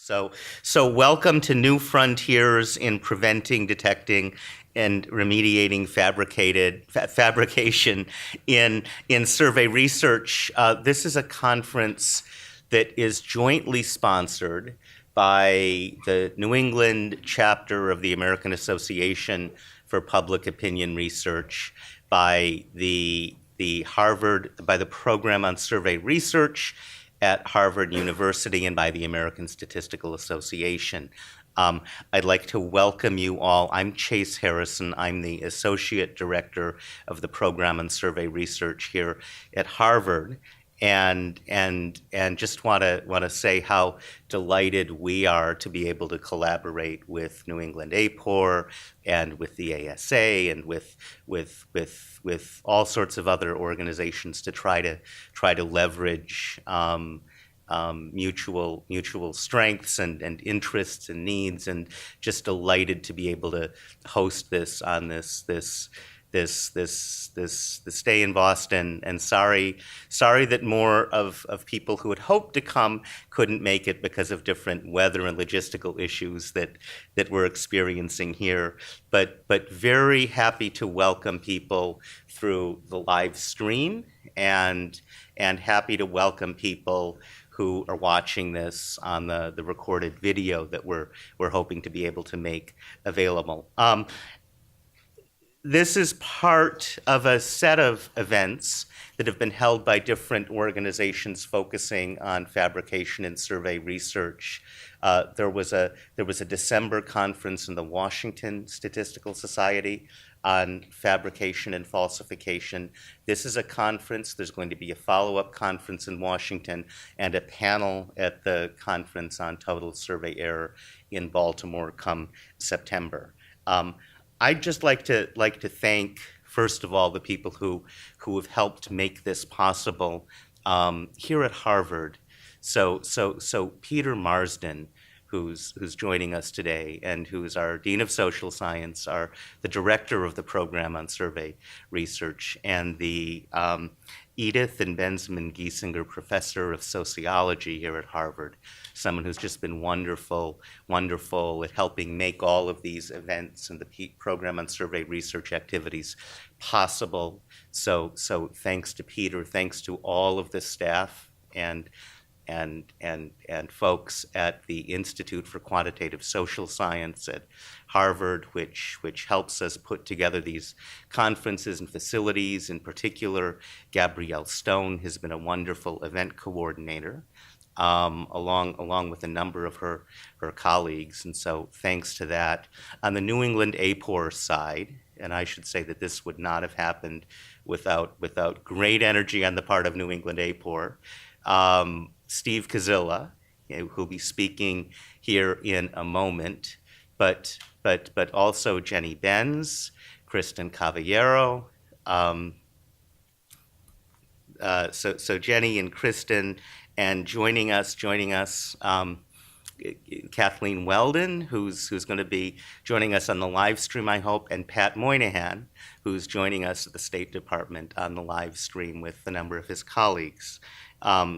So welcome to New Frontiers in Preventing, Detecting, and Remediating Fabrication in Survey Research. This is a conference that is jointly sponsored by the New England chapter of the American Association for Public Opinion Research, by the Program on Survey Research at Harvard University, and by the American Statistical Association. I'd like to welcome you all. I'm Chase Harrison. I'm the Associate Director of the Program on Survey Research here at Harvard. And just want to say how delighted we are to be able to collaborate with New England APOR and with the ASA and with all sorts of other organizations to try to leverage mutual strengths and interests and needs, and just delighted to be able to host this on this stay in Boston, and sorry that more of people who had hoped to come couldn't make it because of different weather and logistical issues that we're experiencing here. But very happy to welcome people through the live stream, and happy to welcome people who are watching this on the recorded video that we're hoping to be able to make available. This is part of a set of events that have been held by different organizations focusing on fabrication and survey research. There was a December conference in the Washington Statistical Society on fabrication and falsification. This is a conference. There's going to be a follow-up conference in Washington and a panel at the conference on total survey error in Baltimore come September. I'd just like to thank, first of all, the people who have helped make this possible here at Harvard. So Peter Marsden, who's joining us today, and who's our Dean of Social Science, the Director of the Program on Survey Research, and the Edith and Benjamin Giesinger Professor of Sociology here at Harvard, someone who's just been wonderful at helping make all of these events and the Program on Survey Research activities possible. So thanks to Peter, thanks to all of the staff and folks at the Institute for Quantitative Social Science at Harvard, which helps us put together these conferences and facilities. In particular, Gabrielle Stone has been a wonderful event coordinator, along with a number of her colleagues, and so thanks to that. On the New England APOR side, and I should say that this would not have happened without great energy on the part of New England APOR, Steve Kazilla, who'll be speaking here in a moment, but also Jenny Benz, Kristen Cavallero. So Jenny and Kristen, and joining us, Kathleen Weldon, who's going to be joining us on the live stream, I hope, and Pat Moynihan, who's joining us at the State Department on the live stream with a number of his colleagues.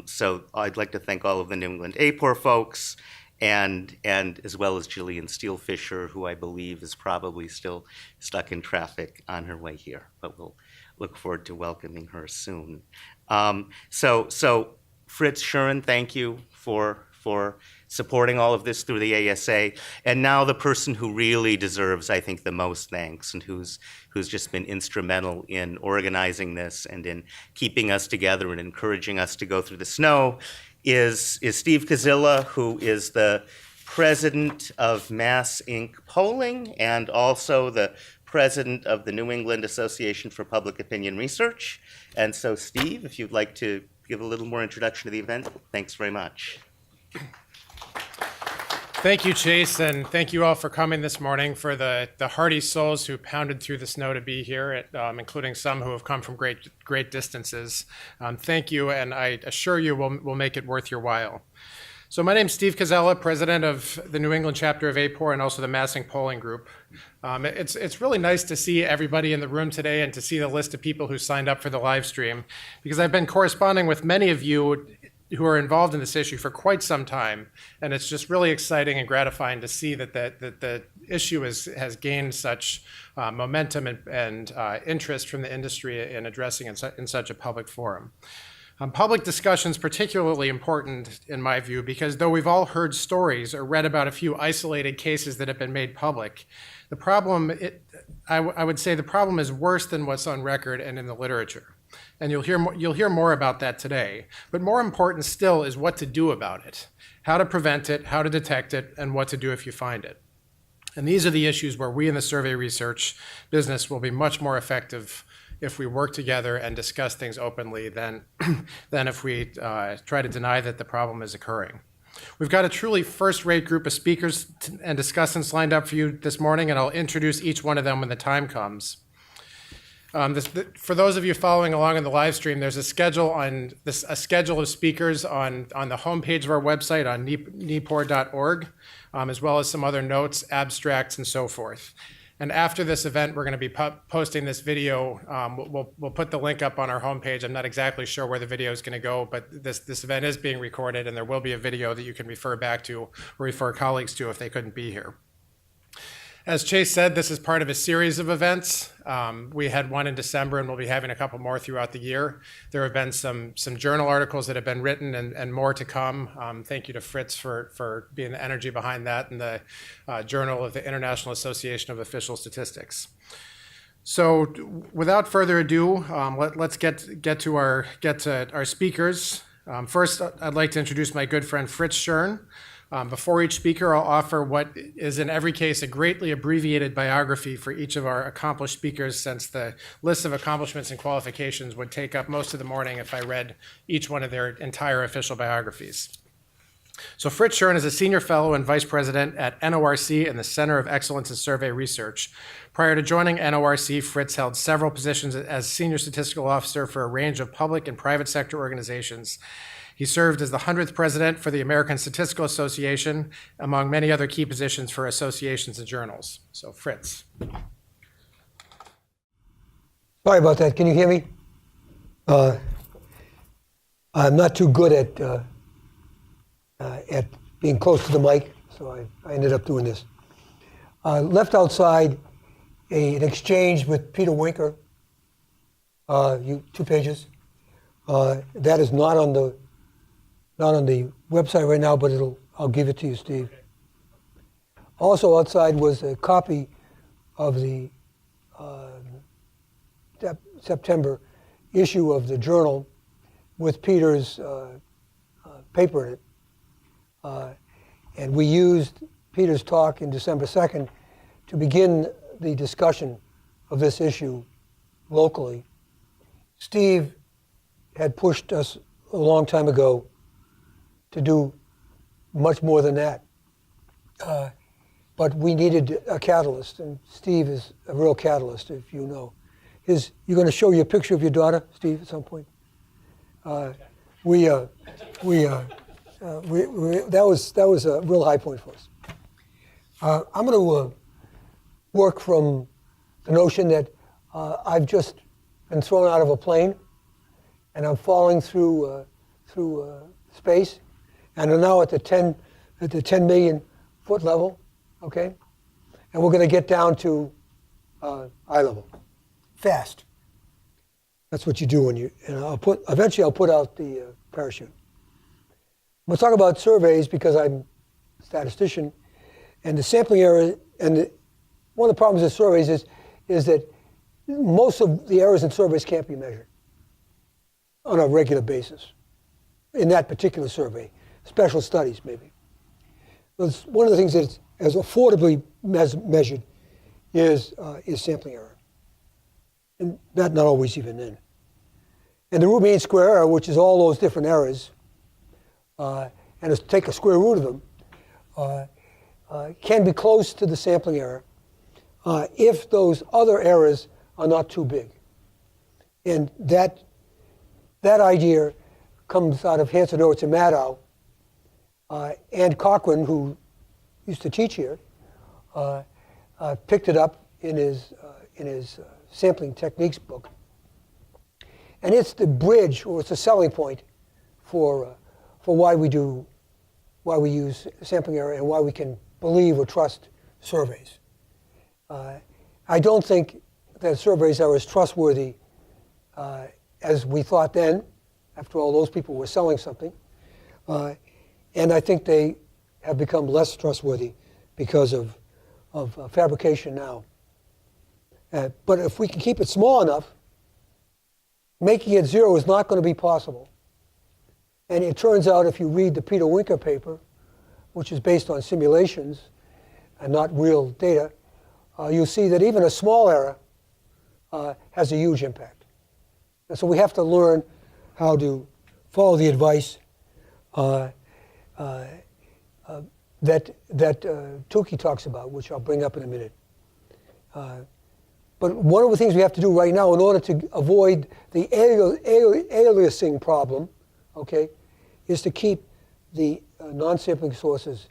So I'd like to thank all of the New England APOR folks, and as well as Jillian Steelfisher, who I believe is probably still stuck in traffic on her way here, but we'll look forward to welcoming her soon. So Fritz, Scheuren, thank you for supporting all of this through the ASA. And now the person who really deserves, I think, the most thanks, and who's just been instrumental in organizing this and in keeping us together and encouraging us to go through the snow, is Steve Kazilla, who is the president of Mass Inc. Polling and also the president of the New England Association for Public Opinion Research. And so, Steve, if you'd like to give a little more introduction to the event, thanks very much. Thank you, Chase, and thank you all for coming this morning, for the hardy souls who pounded through the snow to be here, including some who have come from great distances. Thank you, and I assure you we'll make it worth your while. So my name's Steve Kazella, president of the New England chapter of APOR and also the Mass Inc. Polling Group. It's really nice to see everybody in the room today and to see the list of people who signed up for the live stream, because I've been corresponding with many of you who are involved in this issue for quite some time, and it's just really exciting and gratifying to see that the issue has gained such momentum and interest from the industry in addressing it in such a public forum. Public discussion is particularly important, in my view, because though we've all heard stories or read about a few isolated cases that have been made public, the problem, I would say the problem is worse than what's on record and in the literature. And you'll hear more about that today. But more important still is what to do about it, how to prevent it, how to detect it, and what to do if you find it. And these are the issues where we in the survey research business will be much more effective if we work together and discuss things openly than if we try to deny that the problem is occurring. We've got a truly first-rate group of speakers and discussants lined up for you this morning, and I'll introduce each one of them when the time comes. For those of you following along in the live stream, there's a schedule of speakers on the homepage of our website on NEAAPOR.org, as well as some other notes, abstracts, and so forth. And after this event, we're going to be posting this video. We'll put the link up on our homepage. I'm not exactly sure where the video is going to go, but this event is being recorded, and there will be a video that you can refer back to or refer colleagues to if they couldn't be here. As Chase said, this is part of a series of events. We had one in December, and we'll be having a couple more throughout the year. There have been some journal articles that have been written and more to come. Thank you to Fritz for being the energy behind that, and the Journal of the International Association of Official Statistics. So without further ado, let's get to our speakers. First, I'd like to introduce my good friend Fritz Scheuren. Before each speaker, I'll offer what is in every case a greatly abbreviated biography for each of our accomplished speakers, since the list of accomplishments and qualifications would take up most of the morning if I read each one of their entire official biographies. So Fritz Scheuren is a senior fellow and vice president at NORC and the Center of Excellence in Survey Research. Prior to joining NORC, Fritz held several positions as senior statistical officer for a range of public and private sector organizations. He served as the 100th president for the American Statistical Association, among many other key positions for associations and journals. So, Fritz. Sorry about that. Can you hear me? I'm not too good at being close to the mic, so I ended up doing this. Left outside an exchange with Peter Winker, 2 pages. That is not on the website right now, but I'll give it to you, Steve. Also outside was a copy of the September issue of the journal with Peter's paper in it. And we used Peter's talk in December 2nd to begin the discussion of this issue locally. Steve had pushed us a long time ago to do much more than that. But we needed a catalyst, and Steve is a real catalyst, if you know. You're going to show you a picture of your daughter, Steve, at some point? That was a real high point for us. I'm going to work from the notion that I've just been thrown out of a plane, and I'm falling through space, and I'm now at the 10 million foot level, okay? And we're going to get down to eye level, fast. That's what you do when you. And eventually I'll put out the parachute. I'm going to talk about surveys because I'm a statistician, and the sampling error. And one of the problems with surveys is that most of the errors in surveys can't be measured on a regular basis in that particular survey. Special studies, maybe. But one of the things that's as affordably measured is sampling error. And not always even then. And the root mean square error, which is all those different errors, and take a square root of them, can be close to the sampling error if those other errors are not too big. And that idea comes out of Hanson, Norwitz, and Maddow. And Cochran, who used to teach here, picked it up in his sampling techniques book. And it's the bridge, or it's a selling point for for why we use sampling error and why we can believe or trust surveys. I don't think that surveys are as trustworthy as we thought then. After all, those people were selling something. And I think they have become less trustworthy because of fabrication now. But if we can keep it small enough, making it zero is not going to be possible. And it turns out, if you read the Peter Winker paper, which is based on simulations and not real data, you'll see that even a small error has a huge impact. And so we have to learn how to follow the advice that Tukey talks about, which I'll bring up in a minute. But one of the things we have to do right now in order to avoid the aliasing problem, okay, is to keep the non-sampling sources,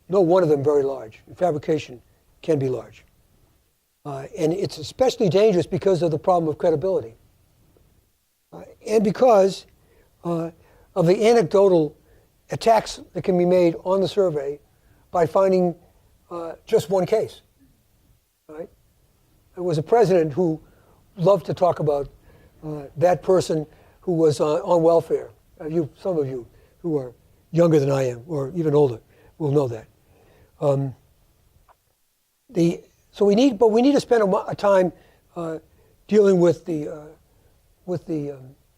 no one of them very large. Fabrication can be large. And it's especially dangerous because of the problem of credibility. And because of the anecdotal attacks that can be made on the survey by finding just one case. Right? There was a president who loved to talk about that person who was on welfare. Some of you who are younger than I am, or even older, will know that. So we need to spend a time dealing with the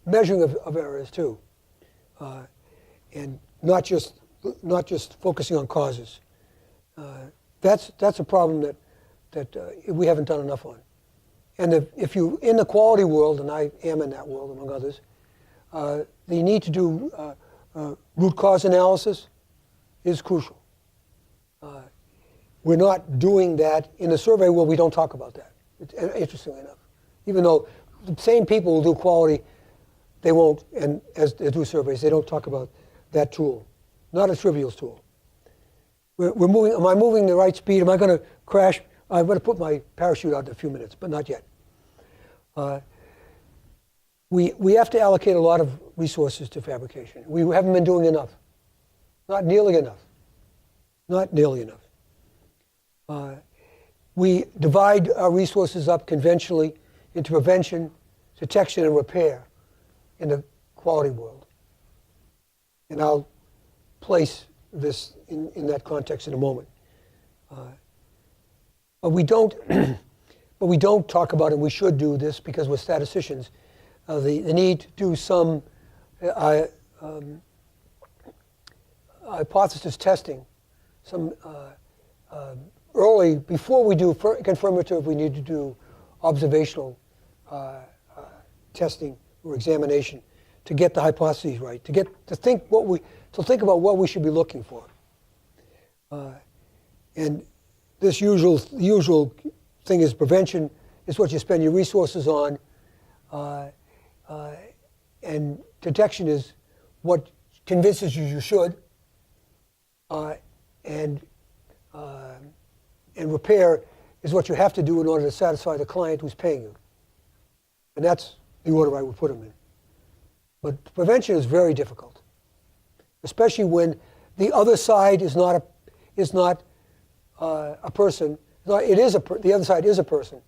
measuring of errors too, and not just focusing on causes. That's a problem that we haven't done enough on. And if you in the quality world, and I am in that world among others, the need to do root cause analysis is crucial. We're not doing that in the survey. Well, we don't talk about that. Interestingly enough, even though the same people will do quality, they won't, and as they do surveys, they don't talk about that tool. Not a trivial tool. We're moving. Am I moving the right speed? Am I going to crash? I'm going to put my parachute out in a few minutes, but not yet. We have to allocate a lot of resources to fabrication. We haven't been doing enough. Not nearly enough. Not nearly enough. We divide our resources up conventionally into prevention, detection, and repair in the quality world. And I'll place this in that context in a moment. But we don't talk about, and we should do this because we're statisticians, the need to do some hypothesis testing, some early, before we do confirmative, we need to do observational testing or examination to get the hypotheses right, to think about what we should be looking for. And this usual thing is prevention is what you spend your resources on, and detection is what convinces you should, and repair is what you have to do in order to satisfy the client who's paying you. And that's the order I would put them in. But prevention is very difficult, especially when the other side is not a person. The other side is a person,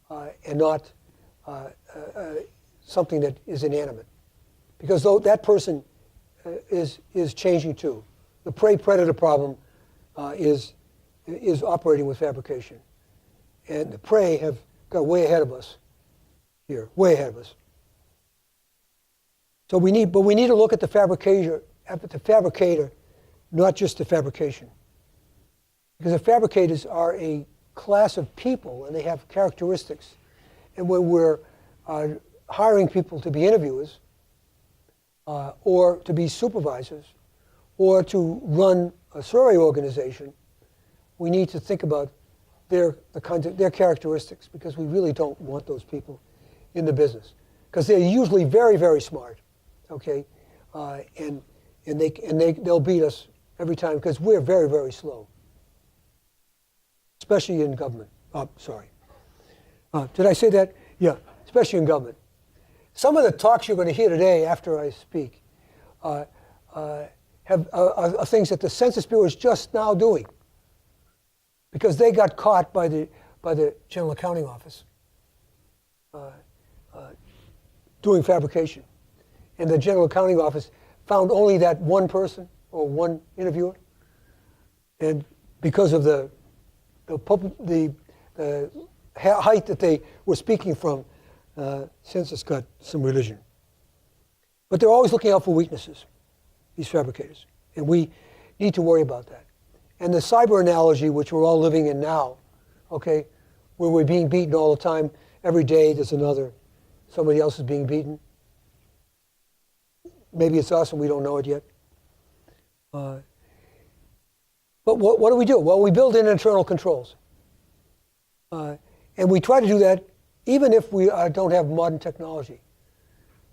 and not something that is inanimate, because though that person is changing too. The prey-predator problem is operating with fabrication, and the prey have got way ahead of us here, way ahead of us. So we need to look at the fabricator, not just the fabrication. Because the fabricators are a class of people, and they have characteristics. And when we're hiring people to be interviewers, or to be supervisors, or to run a survey organization, we need to think about their characteristics, because we really don't want those people in the business, because they're usually very, very smart, okay, and they'll beat us every time because we're very, very slow, especially in government. Sorry, did I say that? Yeah, especially in government. Some of the talks you're going to hear today after I speak are things that the Census Bureau is just now doing, because they got caught by the General Accounting Office doing fabrication, and the General Accounting Office found only that one person or one interviewer, and because of the height that they were speaking from, Census got some religion. But they're always looking out for weaknesses, these fabricators, and we need to worry about that. And the cyber analogy, which we're all living in now, okay, where we're being beaten all the time, every day there's somebody else is being beaten. Maybe it's us and we don't know it yet. But what do we do? Well, we build in internal controls. And we try to do that even if we don't have modern technology.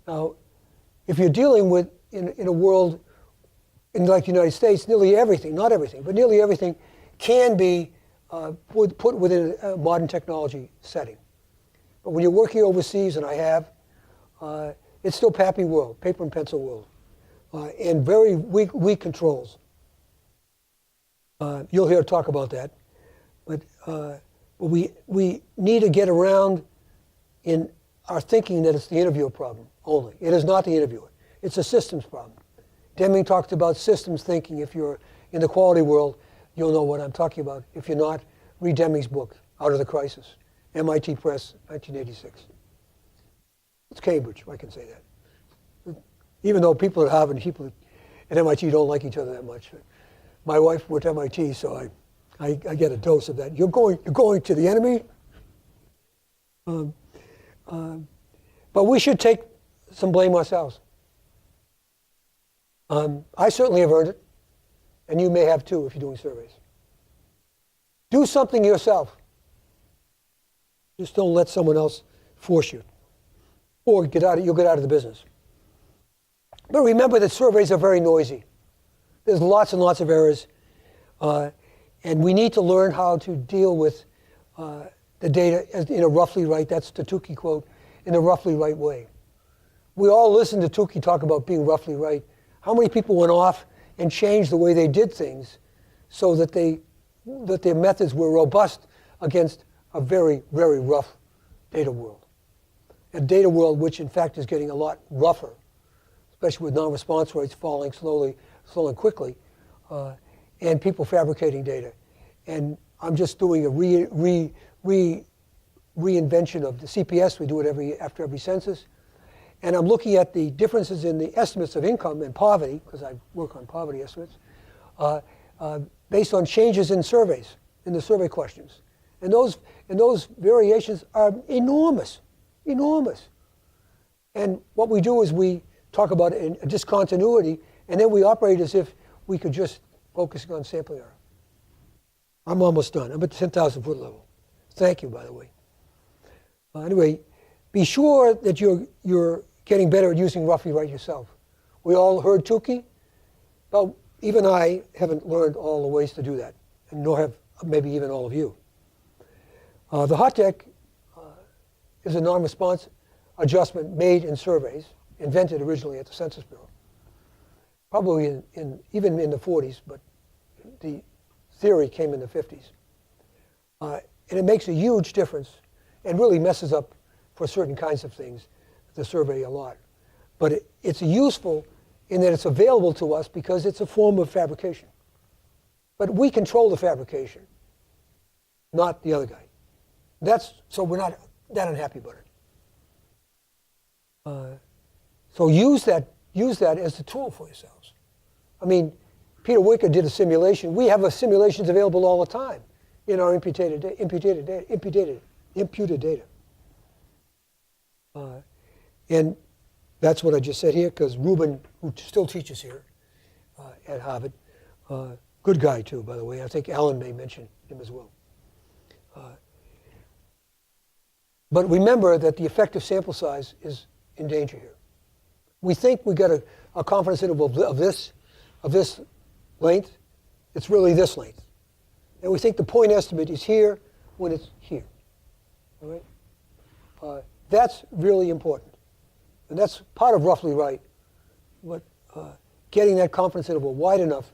Now, if you're dealing with, in a world like the United States, nearly everything, not everything, but nearly everything can be put within a modern technology setting. But when you're working overseas, and I have, it's still pappy world, paper and pencil world, and very weak controls. You'll hear talk about that. But we need to get around in our thinking that it's the interviewer problem only. It is not the interviewer. It's a systems problem. Deming talked about systems thinking. If you're in the quality world, you'll know what I'm talking about. If you're not, read Deming's book, Out of the Crisis, MIT Press, 1986. It's Cambridge, I can say that. Even though people at Harvard and people at MIT don't like each other that much. My wife went to MIT, so I get a dose of that. You're going to the enemy? But we should take some blame ourselves. I certainly have earned it, and you may have too if you're doing surveys. Do something yourself. Just don't let someone else force you, or you'll get out of the business. But remember that surveys are very noisy. There's lots and lots of errors, and we need to learn how to deal with the data in a roughly right, that's the Tukey quote, in a roughly right way. We all listen to Tukey talk about being roughly right. How many people went off and changed the way they did things so that their methods were robust against a very, very rough data world? A data world which, in fact, is getting a lot rougher, especially with non-response rates falling slowly and quickly, and people fabricating data. And I'm just doing a reinvention of the CPS. We do it after every census. And I'm looking at the differences in the estimates of income and poverty, because I work on poverty estimates, based on changes in surveys, in the survey questions. And those variations are enormous, enormous. And what we do is we talk about a discontinuity, and then we operate as if we could just focus on sampling error. I'm almost done. I'm at the 10,000 foot level. Thank you, by the way. Anyway, be sure that you're getting better at using roughly right yourself. We all heard Tukey, but even I haven't learned all the ways to do that, and nor have maybe even all of you. The hot deck is a non-response adjustment made in surveys, invented originally at the Census Bureau, probably even in the 40s, but the theory came in the 50s. And it makes a huge difference and really messes up for certain kinds of things the survey a lot. But it's useful in that it's available to us because it's a form of fabrication. But we control the fabrication, not the other guy. So we're not that unhappy about it. So use that as the tool for yourselves. I mean, Peter Wicker did a simulation. We have simulations available all the time in our imputed data. And that's what I just said here, because Ruben, who still teaches here at Harvard, good guy too, by the way. I think Alan may mention him as well. But remember that the effective sample size is in danger here. We think we got a confidence interval of this length. It's really this length. And we think the point estimate is here when it's here. All right? That's really important. And that's part of roughly right. But getting that confidence interval wide enough,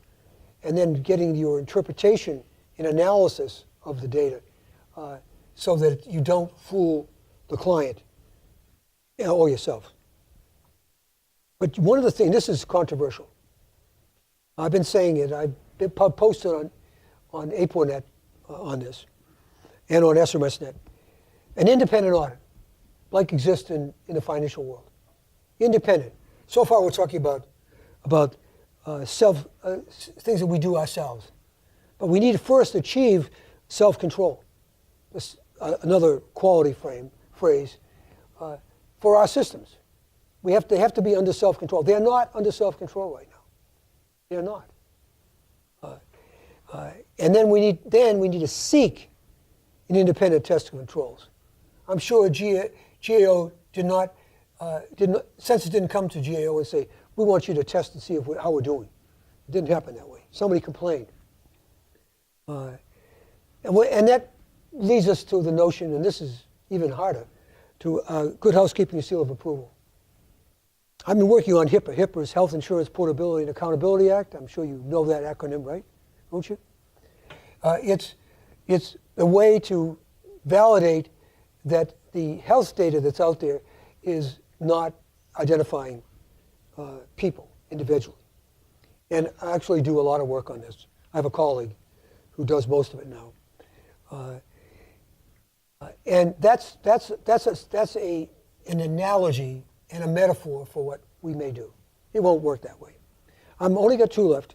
and then getting your interpretation and analysis of the data so that you don't fool the client or yourself. But one of the things, this is controversial. I've been saying it. I've been posted on APORnet on this and on SMSnet. An independent audit, like exists in the financial world. Independent. So far we're talking about things that we do ourselves. But we need to first achieve self-control. This another quality phrase for our systems. They have to be under self-control. They're not under self-control right now. They're not. And then we need to seek an independent test of controls. I'm sure GAO Census didn't come to GAO and say, we want you to test and see how we're doing. It didn't happen that way. Somebody complained. And that leads us to the notion, and this is even harder, to good housekeeping seal of approval. I've been working on HIPAA. HIPAA is Health Insurance Portability and Accountability Act. I'm sure you know that acronym, right? Don't you? It's a way to validate that the health data that's out there is not identifying people individually. And I actually do a lot of work on this. I have a colleague who does most of it now. And that's an analogy and a metaphor for what we may do. It won't work that way. I've only got 2 left.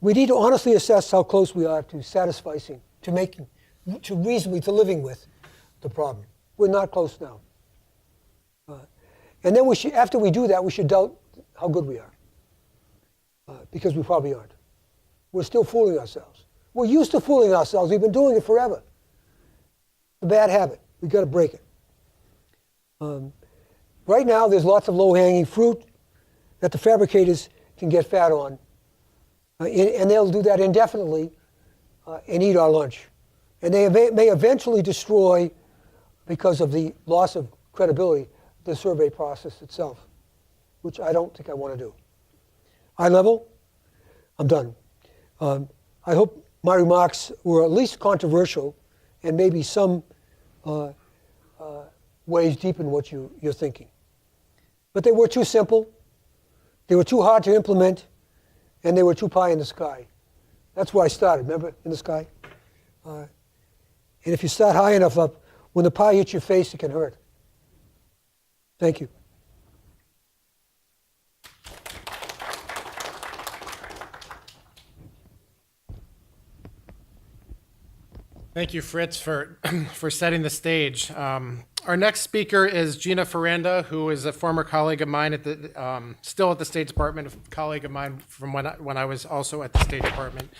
We need to honestly assess how close we are to satisficing, to reasonably, to living with the problem. We're not close now. And then after we do that, we should doubt how good we are. Because we probably aren't. We're still fooling ourselves. We're used to fooling ourselves. We've been doing it forever. It's a bad habit. We've got to break it. Right now, there's lots of low-hanging fruit that the fabricators can get fat on. And they'll do that indefinitely and eat our lunch. And they may eventually destroy, because of the loss of credibility, the survey process itself, which I don't think I want to do. High level, I'm done. I hope my remarks were at least controversial and maybe some ways deep in what you're thinking. But they were too simple, they were too hard to implement, and they were too pie in the sky. That's where I started, remember, in the sky? And if you start high enough up, when the pie hits your face, it can hurt. Thank you. Thank you, Fritz, for setting the stage. Our next speaker is Gina Faranda, who is a former colleague of mine still at the State Department, a colleague of mine from when I was also at the State Department.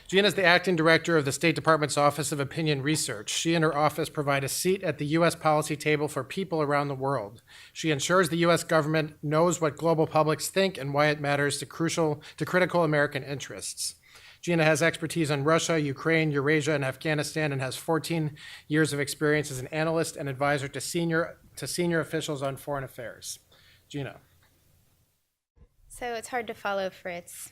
Gina is the acting director of the State Department's Office of Opinion Research. She and her office provide a seat at the U.S. policy table for people around the world. She ensures the U.S. government knows what global publics think and why it matters to critical American interests. Gina has expertise on Russia, Ukraine, Eurasia, and Afghanistan, and has 14 years of experience as an analyst and advisor to senior officials on foreign affairs. Gina. So it's hard to follow, Fritz.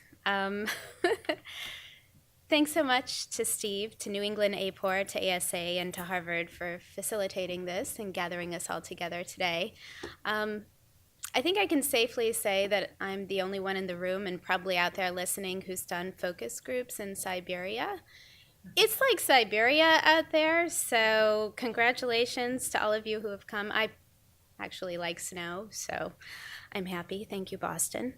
Thanks so much to Steve, to New England APOR, to ASA, and to Harvard for facilitating this and gathering us all together today. I think I can safely say that I'm the only one in the room and probably out there listening who's done focus groups in Siberia. It's like Siberia out there, so congratulations to all of you who have come. I actually like snow, so I'm happy. Thank you, Boston.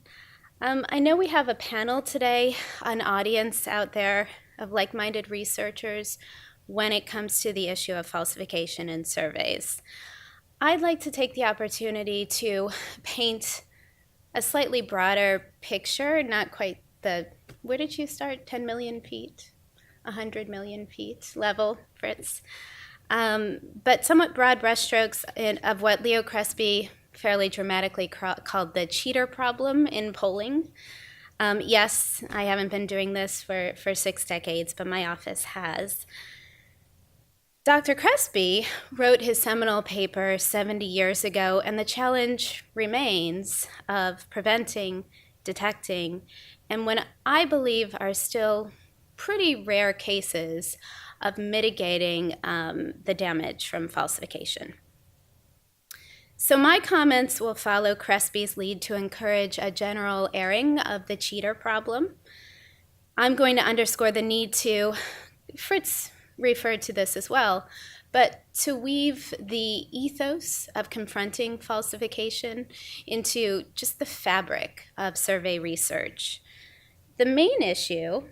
I know we have a panel today, an audience out there of like-minded researchers when it comes to the issue of falsification in surveys. I'd like to take the opportunity to paint a slightly broader picture, not quite the, where did you start, 10 million feet, 100 million feet level, Fritz? But somewhat broad brushstrokes of what Leo Crespi fairly dramatically called the cheater problem in polling. Yes, I haven't been doing this for 6 decades, but my office has. Dr. Crespi wrote his seminal paper 70 years ago, and the challenge remains of preventing detecting, and what I believe are still pretty rare cases of mitigating the damage from falsification. So my comments will follow Crespi's lead to encourage a general airing of the cheater problem. I'm going to underscore the need to, Fritz referred to this as well, but to weave the ethos of confronting falsification into just the fabric of survey research. The main issue,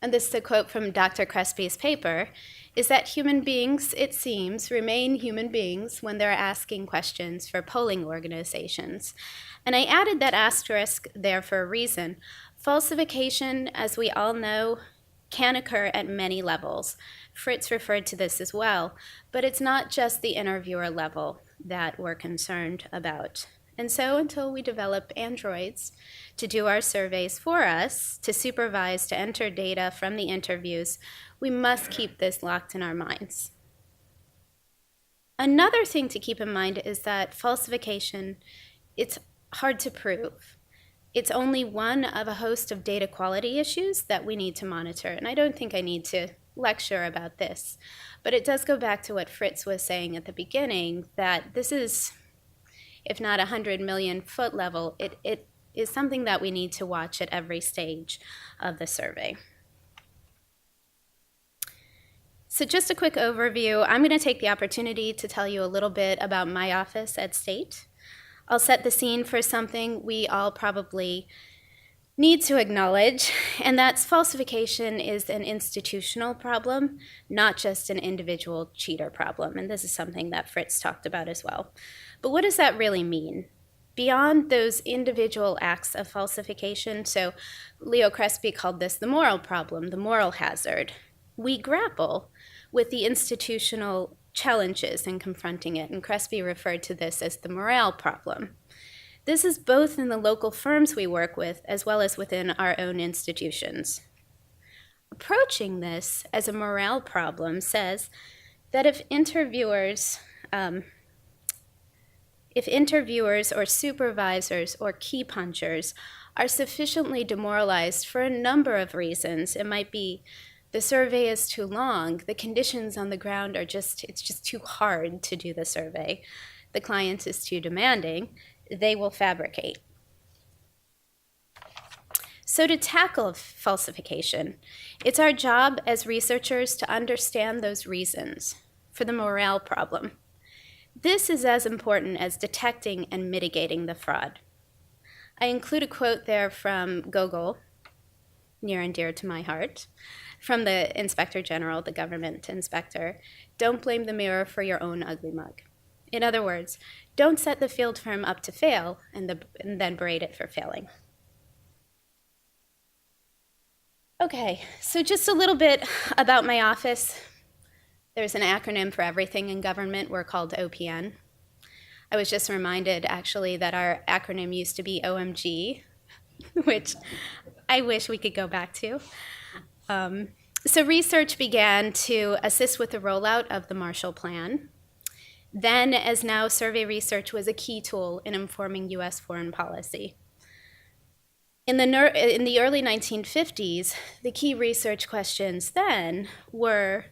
and this is a quote from Dr. Crespi's paper, is that human beings, it seems, remain human beings when they're asking questions for polling organizations. And I added that asterisk there for a reason. Falsification, as we all know, can occur at many levels. Fritz referred to this as well, but it's not just the interviewer level that we're concerned about. And so until we develop androids to do our surveys for us, to supervise, to enter data from the interviews, we must keep this locked in our minds. Another thing to keep in mind is that falsification, it's hard to prove. It's only one of a host of data quality issues that we need to monitor. And I don't think I need to lecture about this, but it does go back to what Fritz was saying at the beginning, that this is, if not 100 million foot level, it is something that we need to watch at every stage of the survey. So just a quick overview. I'm going to take the opportunity to tell you a little bit about my office at State. I'll set the scene for something we all probably need to acknowledge, and that's falsification is an institutional problem, not just an individual cheater problem. And this is something that Fritz talked about as well. But what does that really mean? Beyond those individual acts of falsification, so Leo Crespi called this the moral problem, the moral hazard, we grapple with the institutional challenges in confronting it, and Crespi referred to this as the morale problem. This is both in the local firms we work with as well as within our own institutions. Approaching this as a morale problem says that if interviewers or supervisors or key punchers are sufficiently demoralized for a number of reasons, it might be the survey is too long, the conditions on the ground are it's just too hard to do the survey, the client is too demanding, they will fabricate. So to tackle falsification, it's our job as researchers to understand those reasons for the morale problem. This is as important as detecting and mitigating the fraud. I include a quote there from Gogol, near and dear to my heart, from the Inspector General, the government inspector. Don't blame the mirror for your own ugly mug. In other words, don't set the field firm up to fail and then berate it for failing. Okay, so just a little bit about my office. There's an acronym for everything in government. We're called OPN. I was just reminded, actually, that our acronym used to be OMG, which I wish we could go back to. So research began to assist with the rollout of the Marshall Plan. Then, as now, survey research was a key tool in informing U.S. foreign policy. In the early 1950s, the key research questions then were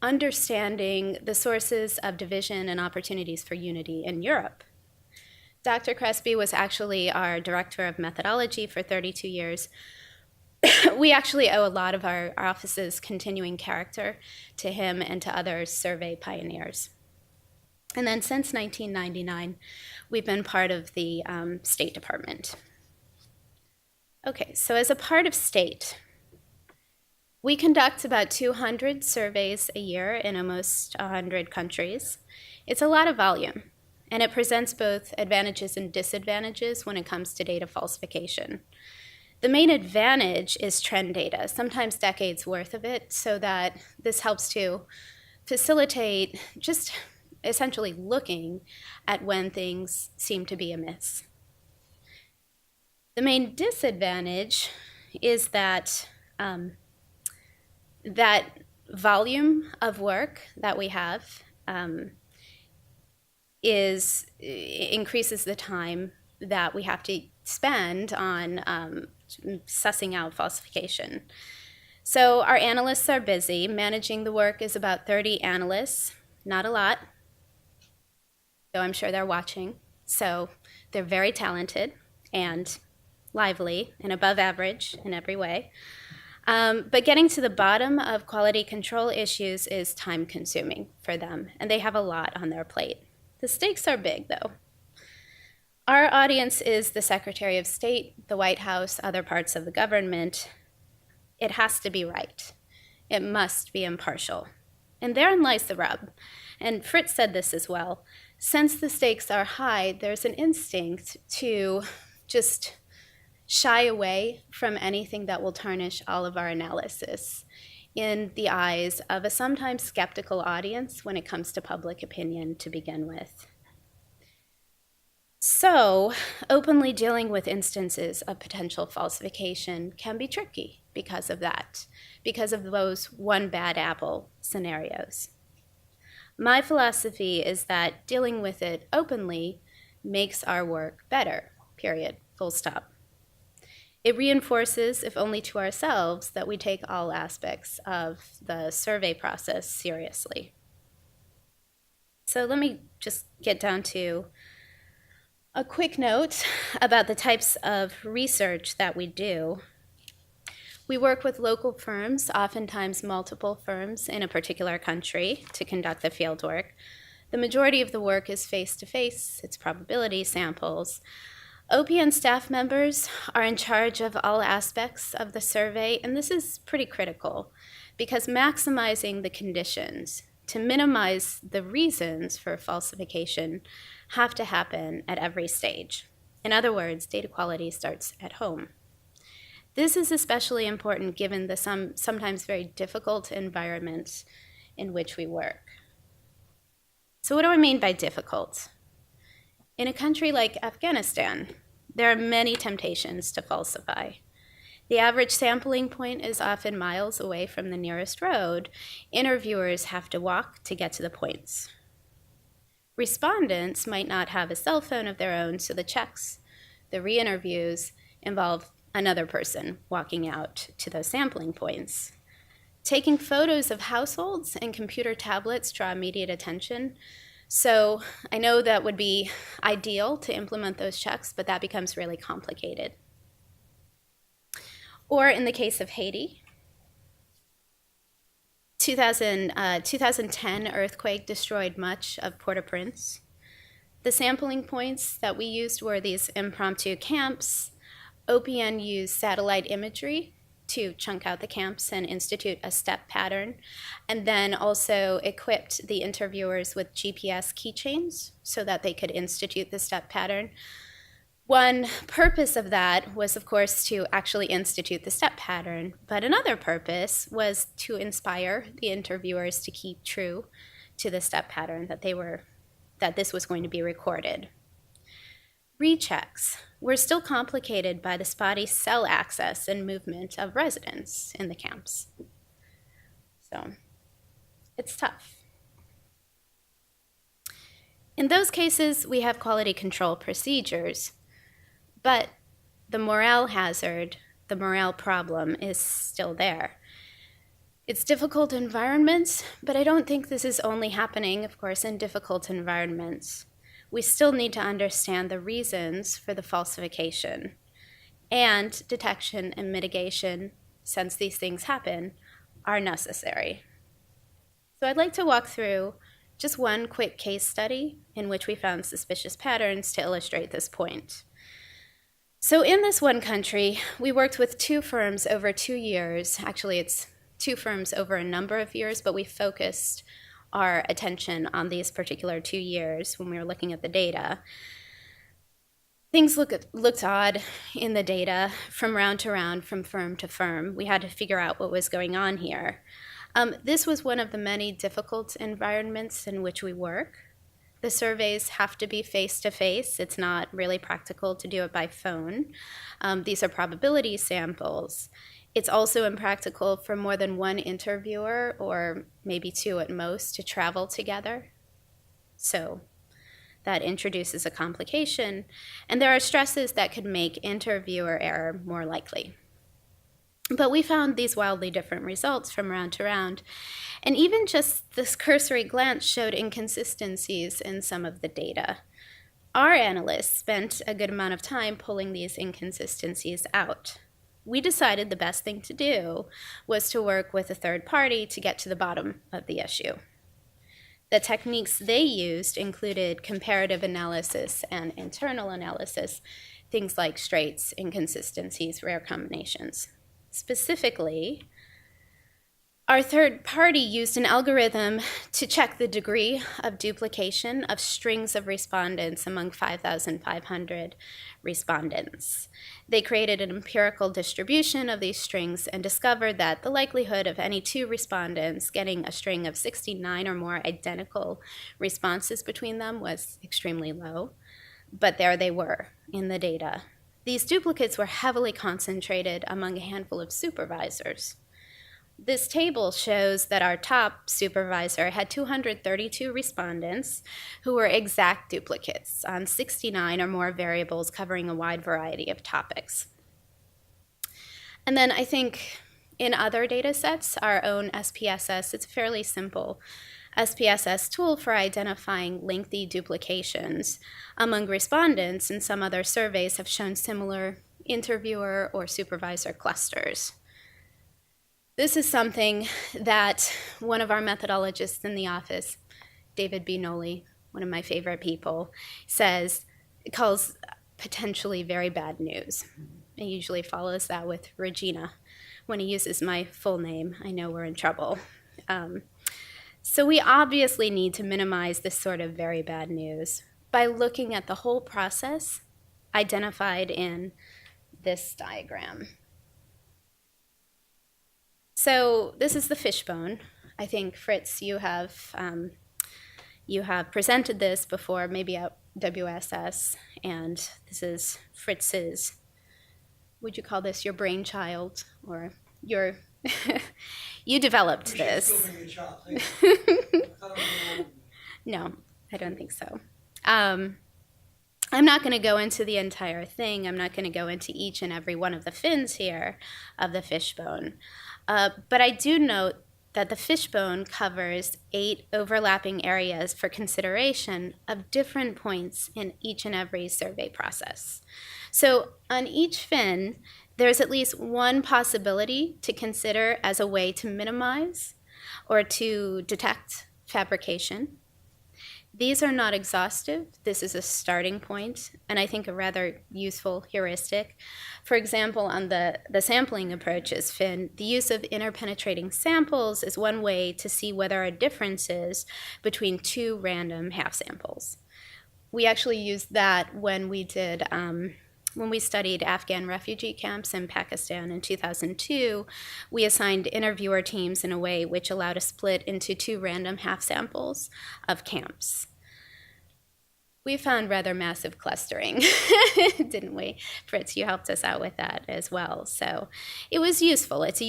understanding the sources of division and opportunities for unity in Europe. Dr. Crespi was actually our director of methodology for 32 years. We actually owe a lot of our office's continuing character to him and to other survey pioneers. And then since 1999, we've been part of the State Department. Okay, so as a part of State, we conduct about 200 surveys a year in almost 100 countries. It's a lot of volume, and it presents both advantages and disadvantages when it comes to data falsification. The main advantage is trend data, sometimes decades worth of it, so that this helps to facilitate just essentially looking at when things seem to be amiss. The main disadvantage is that that volume of work that we have increases the time that we have to spend on sussing out falsification. So our analysts are busy. Managing the work is about 30 analysts, not a lot, though I'm sure they're watching. So they're very talented and lively and above average in every way. But getting to the bottom of quality control issues is time consuming for them, and they have a lot on their plate. The stakes are big, though. Our audience is the Secretary of State, the White House, other parts of the government. It has to be right. It must be impartial. And therein lies the rub. And Fritz said this as well. Since the stakes are high, there's an instinct to just shy away from anything that will tarnish all of our analysis in the eyes of a sometimes skeptical audience when it comes to public opinion to begin with. So, openly dealing with instances of potential falsification can be tricky because of that, because of those one bad apple scenarios. My philosophy is that dealing with it openly makes our work better, period, full stop. It reinforces, if only to ourselves, that we take all aspects of the survey process seriously. So let me just get down to a quick note about the types of research that we do. We work with local firms, oftentimes multiple firms in a particular country, to conduct the field work. The majority of the work is face-to-face, it's probability samples. OPN staff members are in charge of all aspects of the survey, and this is pretty critical because maximizing the conditions to minimize the reasons for falsification have to happen at every stage. In other words, data quality starts at home. This is especially important given the sometimes very difficult environments in which we work. So what do I mean by difficult? In a country like Afghanistan, there are many temptations to falsify. The average sampling point is often miles away from the nearest road. Interviewers have to walk to get to the points. Respondents might not have a cell phone of their own, so the checks, the re-interviews, involve another person walking out to those sampling points. Taking photos of households and computer tablets draw immediate attention. So I know that would be ideal to implement those checks, but that becomes really complicated. Or in the case of Haiti, 2010 earthquake destroyed much of Port-au-Prince. The sampling points that we used were these impromptu camps. OPN used satellite imagery to chunk out the camps and institute a step pattern, and then also equipped the interviewers with GPS keychains so that they could institute the step pattern. One purpose of that was, of course, to actually institute the step pattern, but another purpose was to inspire the interviewers to keep true to the step pattern that this was going to be recorded. Rechecks were still complicated by the spotty cell access and movement of residents in the camps. So it's tough. In those cases, we have quality control procedures, but the morale hazard, the morale problem is still there. It's difficult environments, but I don't think this is only happening, of course, in difficult environments. We still need to understand the reasons for the falsification, and detection and mitigation, since these things happen, are necessary. So I'd like to walk through just one quick case study in which we found suspicious patterns to illustrate this point. So in this one country, we worked with two firms over 2 years. Actually, it's two firms over a number of years, but we focused our attention on these particular 2 years when we were looking at the data. Things looked odd in the data from round to round, from firm to firm. We had to figure out what was going on here. This was one of the many difficult environments in which we work. The surveys have to be face-to-face. It's not really practical to do it by phone. These are probability samples. It's also impractical for more than one interviewer, or maybe two at most, to travel together. So that introduces a complication, and there are stresses that could make interviewer error more likely. But we found these wildly different results from round to round, and even just this cursory glance showed inconsistencies in some of the data. Our analysts spent a good amount of time pulling these inconsistencies out. We decided the best thing to do was to work with a third party to get to the bottom of the issue. The techniques they used included comparative analysis and internal analysis, things like straights, inconsistencies, rare combinations. Specifically, our third party used an algorithm to check the degree of duplication of strings of respondents among 5,500 respondents. They created an empirical distribution of these strings and discovered that the likelihood of any two respondents getting a string of 69 or more identical responses between them was extremely low, but there they were in the data. These duplicates were heavily concentrated among a handful of supervisors. This table shows that our top supervisor had 232 respondents who were exact duplicates on 69 or more variables covering a wide variety of topics. And then I think in other data sets, our own SPSS, it's a fairly simple SPSS tool for identifying lengthy duplications among respondents, and some other surveys have shown similar interviewer or supervisor clusters. This is something that one of our methodologists in the office, David B. Nolly, one of my favorite people, calls potentially very bad news. He usually follows that with Regina. When he uses my full name, I know we're in trouble. So we obviously need to minimize this sort of very bad news by looking at the whole process identified in this diagram. So this is the fishbone. I think, Fritz, you have presented this before, maybe at WSS, and this is Fritz's, would you call this your brainchild, or your, you developed this. No, I don't think so. I'm not going to go into the entire thing. I'm not going to go into each and every one of the fins here of the fishbone. But I do note that the fishbone covers 8 overlapping areas for consideration of different points in each and every survey process. So on each fin, there's at least one possibility to consider as a way to minimize or to detect fabrication. These are not exhaustive. This is a starting point, and I think a rather useful heuristic. For example, on the sampling approaches fin, the use of interpenetrating samples is one way to see whether there are differences between 2 random half samples. We actually used that when we did when we studied Afghan refugee camps in Pakistan in 2002. We assigned interviewer teams in a way which allowed a split into 2 random half samples of camps. We found rather massive clustering, didn't we? Fritz, you helped us out with that as well. So it was useful. It's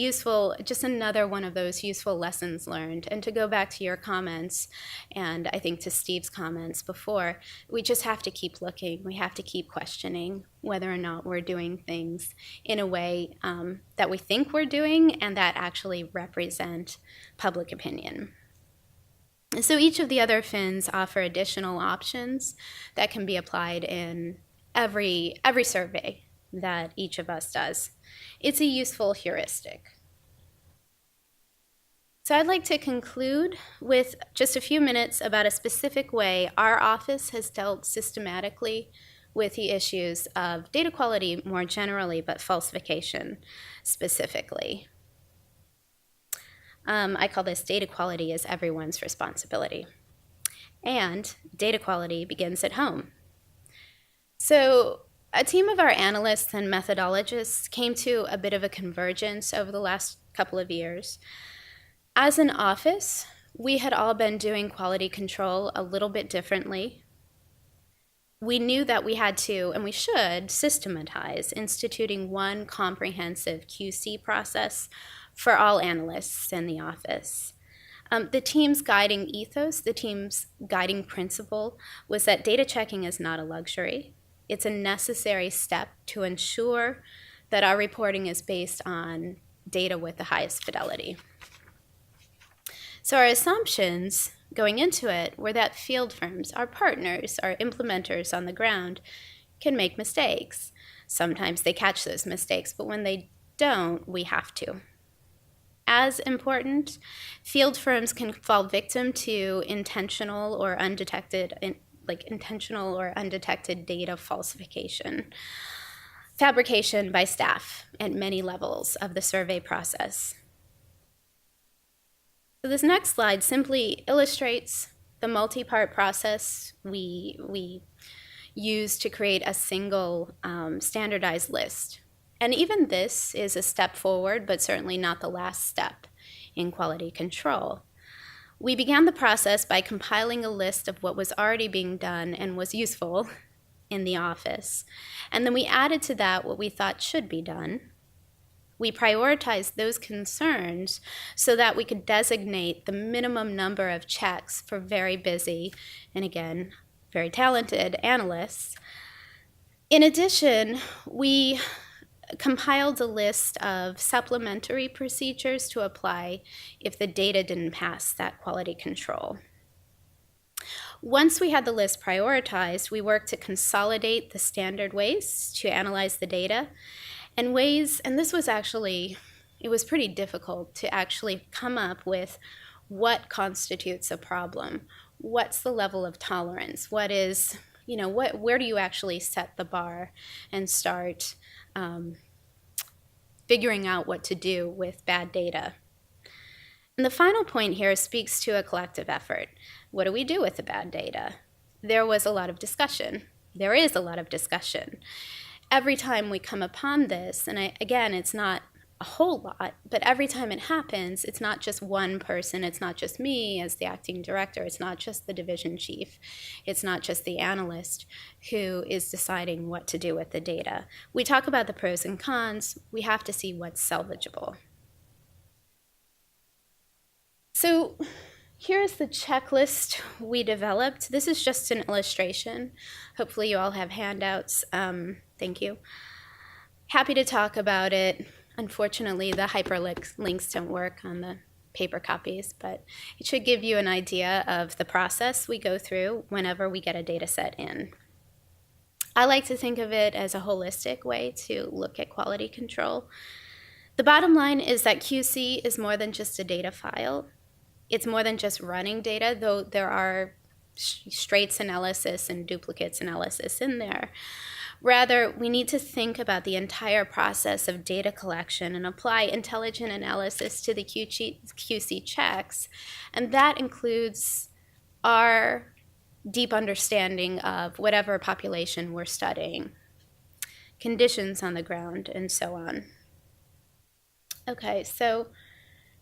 just another one of those useful lessons learned. And to go back to your comments, and I think to Steve's comments before, we just have to keep looking. We have to keep questioning whether or not we're doing things in a way that we think we're doing and that actually represent public opinion. So each of the other fins offer additional options that can be applied in every survey that each of us does. It's a useful heuristic. So I'd like to conclude with just a few minutes about a specific way our office has dealt systematically with the issues of data quality more generally, but falsification specifically. I call this data quality is everyone's responsibility. And data quality begins at home. So a team of our analysts and methodologists came to a bit of a convergence over the last couple of years. As an office, we had all been doing quality control a little bit differently. We knew that we had to, and we should, systematize instituting one comprehensive QC process for all analysts in the office. The team's guiding ethos, the team's guiding principle was that data checking is not a luxury. It's a necessary step to ensure that our reporting is based on data with the highest fidelity. So our assumptions going into it were that field firms, our partners, our implementers on the ground, can make mistakes. Sometimes they catch those mistakes, but when they don't, we have to. As important, field firms can fall victim to intentional or undetected data falsification, fabrication by staff at many levels of the survey process. So this next slide simply illustrates the multi-part process we use to create a single standardized list. And even this is a step forward, but certainly not the last step in quality control. We began the process by compiling a list of what was already being done and was useful in the office. And then we added to that what we thought should be done. We prioritized those concerns so that we could designate the minimum number of checks for very busy, and again, very talented analysts. In addition, we compiled a list of supplementary procedures to apply if the data didn't pass that quality control. Once we had the list prioritized, we worked to consolidate the standard ways to analyze the data and ways, and this was actually, it was pretty difficult to actually come up with what constitutes a problem. What's the level of tolerance? What is, where do you actually set the bar and start figuring out what to do with bad data? And the final point here speaks to a collective effort. What do we do with the bad data? There was a lot of discussion. There is a lot of discussion. Every time we come upon this, and again, it's not a whole lot, but every time it happens, it's not just one person, it's not just me as the acting director, it's not just the division chief, it's not just the analyst who is deciding what to do with the data. We talk about the pros and cons, we have to see what's salvageable. So here's the checklist we developed. This is just an illustration. Hopefully you all have handouts. Thank you. Happy to talk about it. Unfortunately, the hyperlinks don't work on the paper copies, but it should give you an idea of the process we go through whenever we get a data set in. I like to think of it as a holistic way to look at quality control. The bottom line is that QC is more than just a data file. It's more than just running data, though there are straights analysis and duplicates analysis in there. Rather, we need to think about the entire process of data collection and apply intelligent analysis to the QC checks, and that includes our deep understanding of whatever population we're studying, conditions on the ground, and so on. Okay, so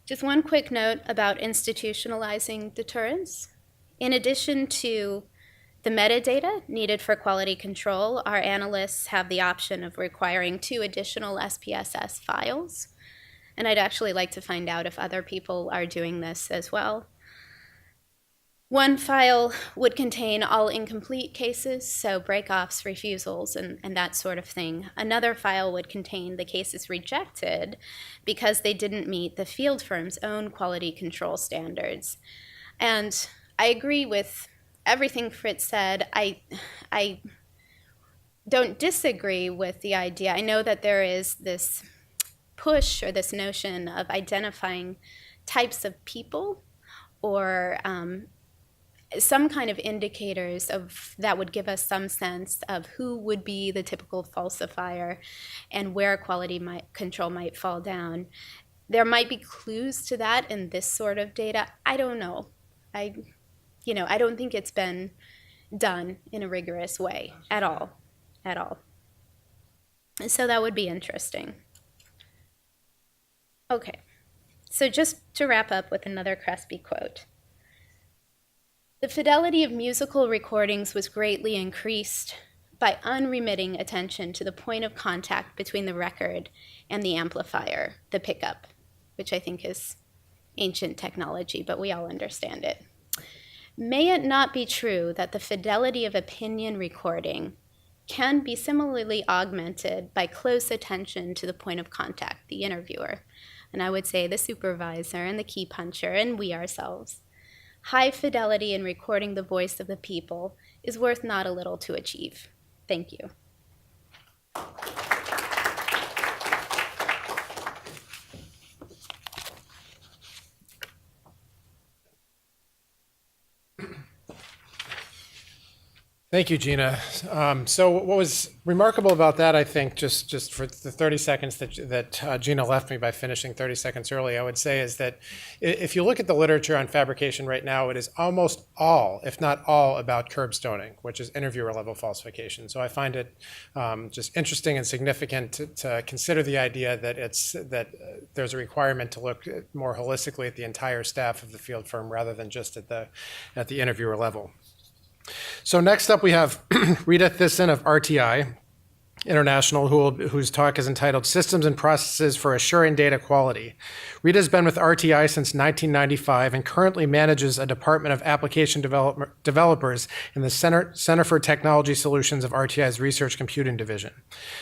just one quick note about institutionalizing deterrence. In addition to the metadata needed for quality control, our analysts have the option of requiring 2 additional SPSS files. And I'd actually like to find out if other people are doing this as well. One file would contain all incomplete cases, so breakoffs, refusals, and that sort of thing. Another file would contain the cases rejected because they didn't meet the field firm's own quality control standards. And I agree with everything Fritz said. I don't disagree with the idea. I know that there is this push or this notion of identifying types of people or some kind of indicators of that would give us some sense of who would be the typical falsifier and where quality control might fall down. There might be clues to that in this sort of data. I don't know. I don't think it's been done in a rigorous way at all. And so that would be interesting. Okay, so just to wrap up with another Crespi quote. The fidelity of musical recordings was greatly increased by unremitting attention to the point of contact between the record and the amplifier, the pickup, which I think is ancient technology, but we all understand it. May it not be true that the fidelity of opinion recording can be similarly augmented by close attention to the point of contact, the interviewer, and I would say the supervisor and the key puncher and we ourselves. High fidelity in recording the voice of the people is worth not a little to achieve. Thank you. Thank you, Gina. So what was remarkable about that, I think, just for the 30 seconds that Gina left me by finishing 30 seconds early, I would say is that if you look at the literature on fabrication right now, it is almost all, if not all, about curbstoning, which is interviewer level falsification. So I find it just interesting and significant to consider the idea that there's a requirement to look more holistically at the entire staff of the field firm rather than just at the interviewer level. So next up we have Rita Thissen of RTI International, whose talk is entitled Systems and Processes for Assuring Data Quality. Rita's been with RTI since 1995 and currently manages a department of application developers in the Center for Technology Solutions of RTI's Research Computing Division.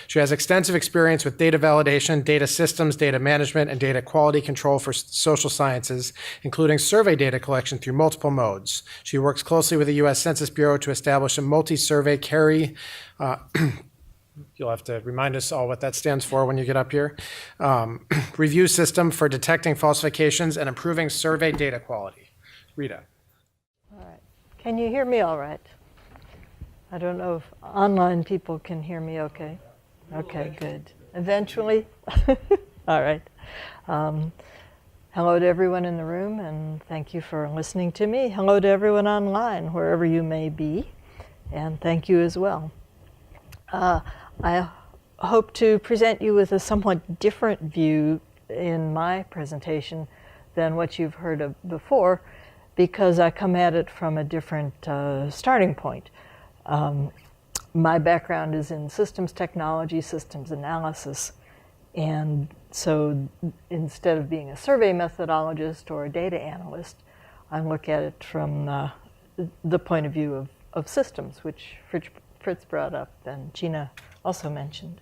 She has extensive experience with data validation, data systems, data management, and data quality control for social sciences, including survey data collection through multiple modes. She works closely with the U.S. Census Bureau to establish a multi-survey carry you'll have to remind us all what that stands for when you get up here. Review system for detecting falsifications and improving survey data quality. Rita. All right. Can you hear me all right? I don't know if online people can hear me okay. Okay, good. Eventually? All right. Hello to everyone in the room, and thank you for listening to me. Hello to everyone online, wherever you may be, and thank you as well. I hope to present you with a somewhat different view in my presentation than what you've heard of before, because I come at it from a different starting point. My background is in systems technology, systems analysis, and so instead of being a survey methodologist or a data analyst, I look at it from the point of view of systems, which Fritz brought up and Gina also mentioned.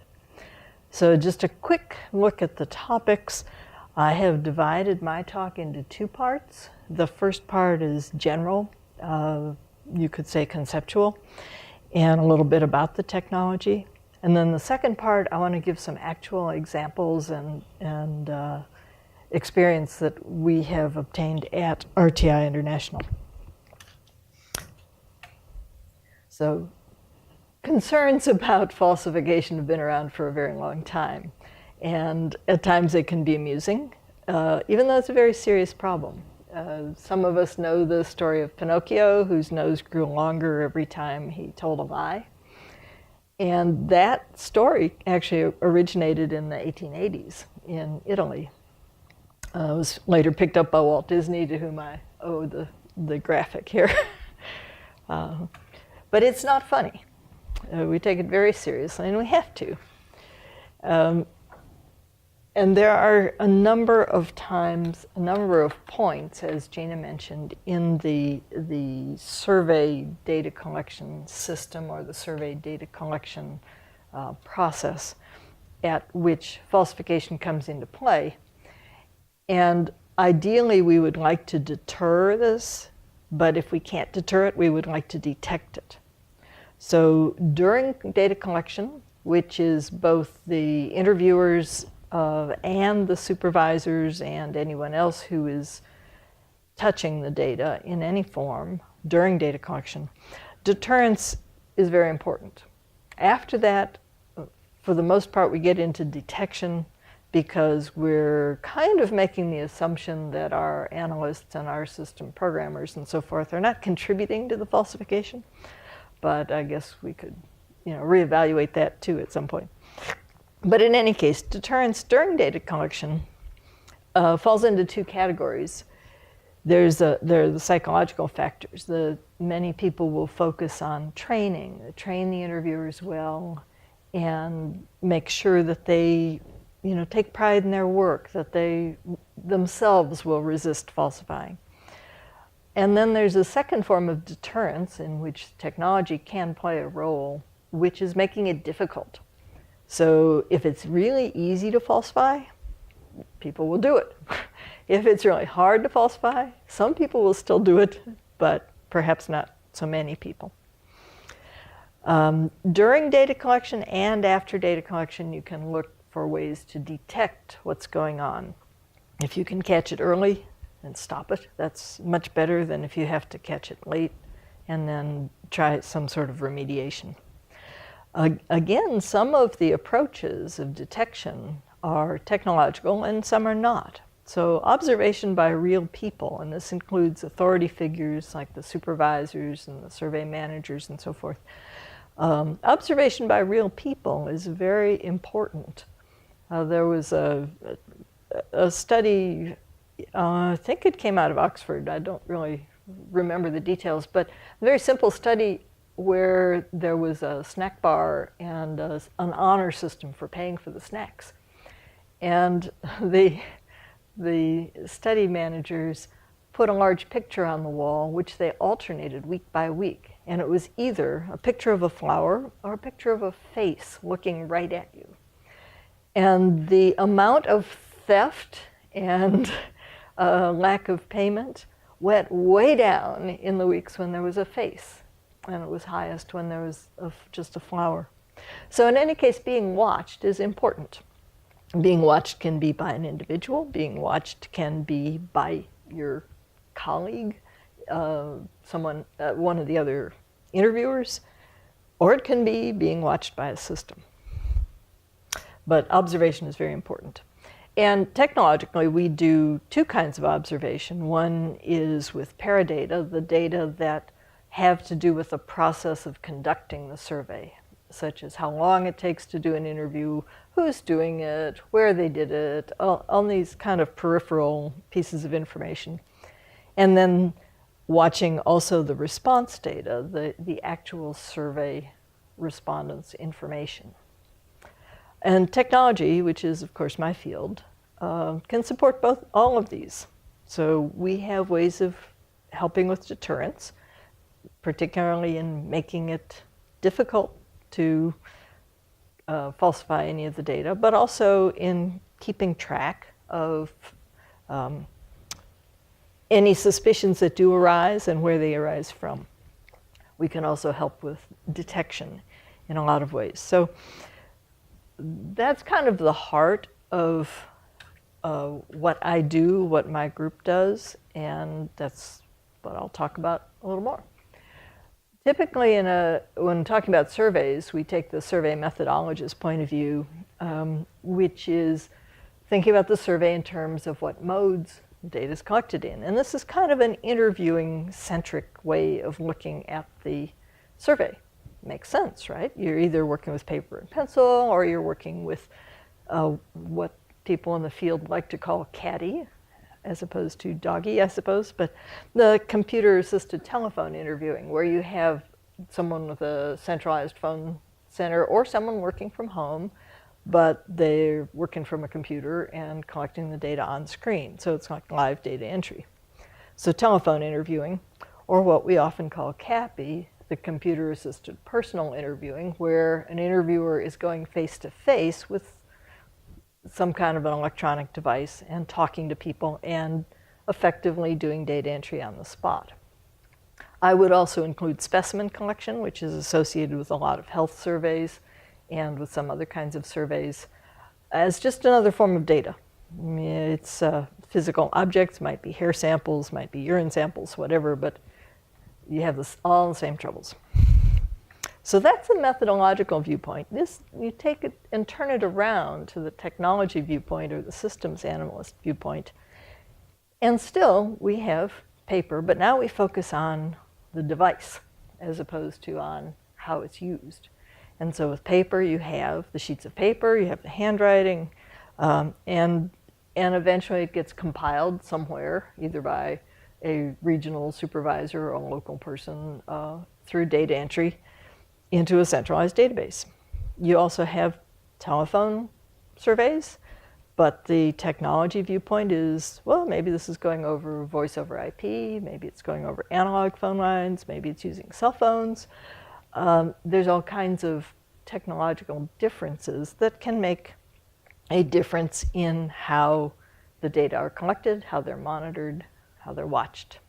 So just a quick look at the topics. I have divided my talk into two parts. The first part is general, you could say conceptual, and a little bit about the technology. And then the second part, I want to give some actual examples and experience that we have obtained at RTI International. So concerns about falsification have been around for a very long time. And at times they can be amusing, even though it's a very serious problem. Some of us know the story of Pinocchio, whose nose grew longer every time he told a lie. And that story actually originated in the 1880s in Italy. It was later picked up by Walt Disney, to whom I owe the graphic here. But it's not funny. We take it very seriously, and we have to. And there are a number of times, a number of points, as Gina mentioned, in the survey data collection system or the survey data collection process at which falsification comes into play. And ideally, we would like to deter this, but if we can't deter it, we would like to detect it. So during data collection, which is both the interviewers and the supervisors and anyone else who is touching the data in any form during data collection, deterrence is very important. After that, for the most part, we get into detection because we're kind of making the assumption that our analysts and our system programmers and so forth are not contributing to the falsification. But I guess we could, reevaluate that too at some point. But in any case, deterrence during data collection falls into two categories. There are the psychological factors. Many people will focus on train the interviewers well, and make sure that they take pride in their work, that they themselves will resist falsifying. And then there's a second form of deterrence in which technology can play a role, which is making it difficult. So if it's really easy to falsify, people will do it. If it's really hard to falsify, some people will still do it, but perhaps not so many people. During data collection and after data collection, you can look for ways to detect what's going on. If you can catch it early and stop it, that's much better than if you have to catch it late and then try some sort of remediation. Again, some of the approaches of detection are technological and some are not. So observation by real people, and this includes authority figures like the supervisors and the survey managers and so forth. Observation by real people is very important. There was a study, I think it came out of Oxford, I don't really remember the details, but a very simple study where there was a snack bar and an honor system for paying for the snacks. And the study managers put a large picture on the wall, which they alternated week by week. And it was either a picture of a flower or a picture of a face looking right at you. And the amount of theft and lack of payment went way down in the weeks when there was a face. And it was highest when there was just a flower. So in any case, being watched is important. Being watched can be by an individual. Being watched can be by your colleague, one of the other interviewers, or it can be being watched by a system. But observation is very important. And technologically, we do two kinds of observation. One is with paradata, the data that have to do with the process of conducting the survey, such as how long it takes to do an interview, who's doing it, where they did it, all these kind of peripheral pieces of information. And then watching also the response data, the actual survey respondents' information. And technology, which is of course my field, can support all of these. So we have ways of helping with deterrence, particularly in making it difficult to falsify any of the data, but also in keeping track of any suspicions that do arise and where they arise from. We can also help with detection in a lot of ways. So that's kind of the heart of what I do, what my group does, and that's what I'll talk about a little more. Typically, when talking about surveys, we take the survey methodologist point of view, which is thinking about the survey in terms of what modes data is collected in. And this is kind of an interviewing-centric way of looking at the survey. Makes sense, right? You're either working with paper and pencil, or you're working with what people in the field like to call caddy, as opposed to doggy, I suppose, but the computer-assisted telephone interviewing, where you have someone with a centralized phone center or someone working from home, but they're working from a computer and collecting the data on screen. So it's like live data entry. So telephone interviewing, or what we often call CAPI, the computer-assisted personal interviewing, where an interviewer is going face-to-face with some kind of an electronic device and talking to people and effectively doing data entry on the spot. I would also include specimen collection, which is associated with a lot of health surveys and with some other kinds of surveys, as just another form of data. It's physical objects, might be hair samples, might be urine samples, whatever, but you have all the same troubles. So that's a methodological viewpoint. You take it and turn it around to the technology viewpoint or the systems analyst viewpoint. And still, we have paper, but now we focus on the device as opposed to on how it's used. And so with paper, you have the sheets of paper, you have the handwriting, and eventually it gets compiled somewhere, either by a regional supervisor or a local person through data entry into a centralized database. You also have telephone surveys, But the technology viewpoint is, well, maybe this is going over voice over IP, maybe it's going over analog phone lines, maybe it's using cell phones. There's all kinds of technological differences that can make a difference in how the data are collected, how they're monitored, how they're watched.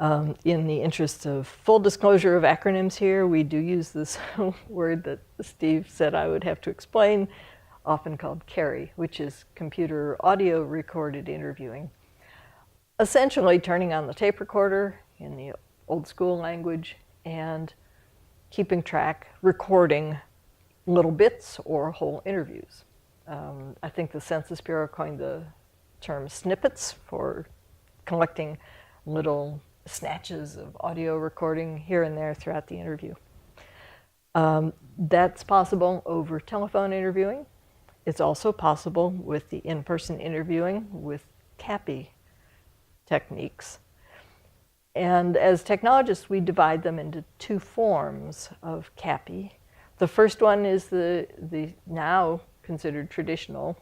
In the interest of full disclosure of acronyms here, we do use this word that Steve said I would have to explain, often called CARI, which is computer audio recorded interviewing. Essentially turning on the tape recorder in the old school language and keeping track, recording little bits or whole interviews. I think the Census Bureau coined the term snippets for collecting little snatches of audio recording here and there throughout the interview. That's possible over telephone interviewing. It's also possible with the in-person interviewing with CAPI techniques. And as technologists, we divide them into two forms of CAPI. The first one is the now considered traditional,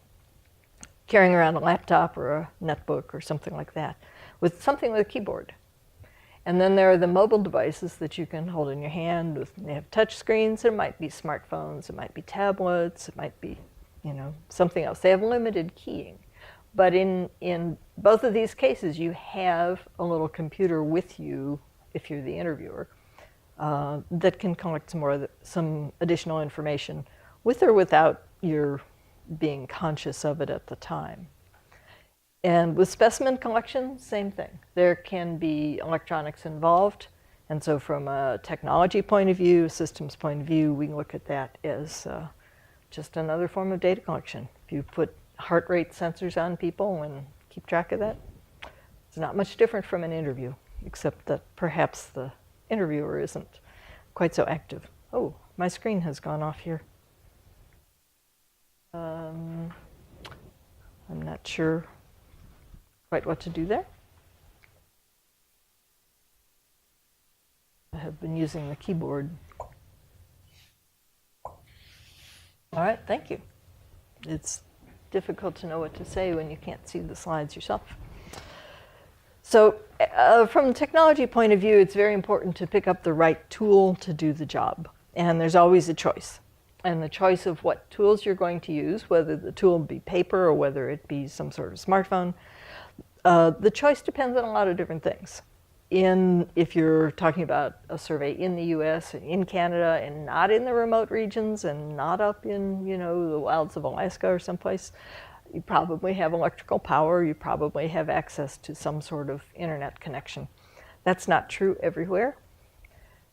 carrying around a laptop or a netbook or something like that, with something with a keyboard. And then there are the mobile devices that you can hold in your hand. They have touch screens. It might be smartphones. It might be tablets. It might be, something else. They have limited keying. But in both of these cases, you have a little computer with you, if you're the interviewer, that can collect some additional information with or without your being conscious of it at the time. And with specimen collection, same thing. There can be electronics involved. And so from a technology point of view, a systems point of view, we can look at that as just another form of data collection. If you put heart rate sensors on people and keep track of that, it's not much different from an interview, except that perhaps the interviewer isn't quite so active. Oh, my screen has gone off here. I'm not sure quite what to do there. I have been using the keyboard. All right, thank you. It's difficult to know what to say when you can't see the slides yourself. So from a technology point of view, it's very important to pick up the right tool to do the job. And there's always a choice. And the choice of what tools you're going to use, whether the tool be paper or whether it be some sort of smartphone, the choice depends on a lot of different things. If you're talking about a survey in the US and in Canada and not in the remote regions and not up in, the wilds of Alaska or someplace, you probably have electrical power, you probably have access to some sort of internet connection. That's not true everywhere.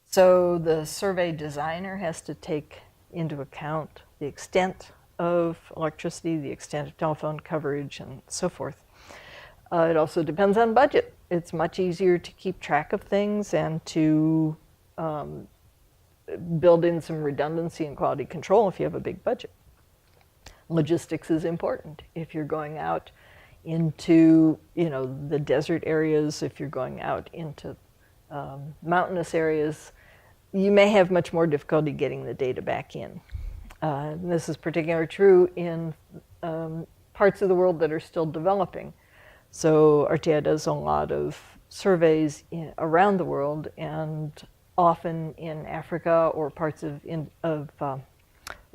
So the survey designer has to take into account the extent of electricity, the extent of telephone coverage, and so forth. It also depends on budget. It's much easier to keep track of things and to build in some redundancy and quality control if you have a big budget. Logistics is important. If you're going out into the desert areas, if you're going out into mountainous areas, you may have much more difficulty getting the data back in. This is particularly true in parts of the world that are still developing. So RTI does a lot of surveys around the world, and often in Africa or parts of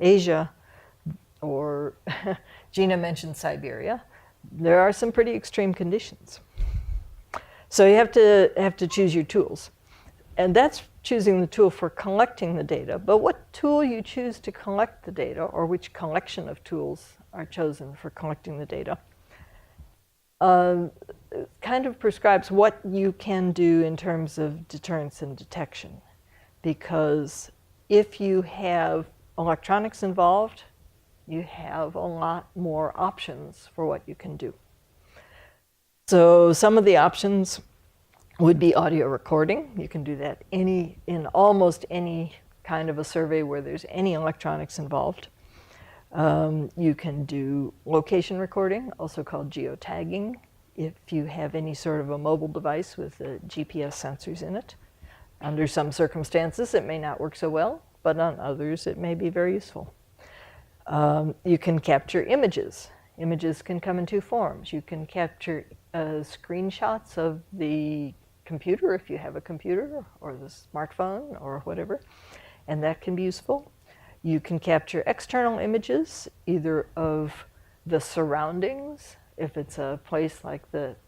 Asia, or Gina mentioned Siberia. There are some pretty extreme conditions. So you have to choose your tools. And that's choosing the tool for collecting the data. But what tool you choose to collect the data, or which collection of tools are chosen for collecting the data, kind of prescribes what you can do in terms of deterrence and detection. Because if you have electronics involved, you have a lot more options for what you can do. So some of the options would be audio recording. You can do that in almost any kind of a survey where there's any electronics involved. You can do location recording, also called geotagging, if you have any sort of a mobile device with GPS sensors in it. Under some circumstances, it may not work so well, but on others, it may be very useful. You can capture images Images can come in two forms. You can capture screenshots of the computer if you have a computer or the smartphone or whatever, and that can be useful. You can capture external images, either of the surroundings. If it's a place like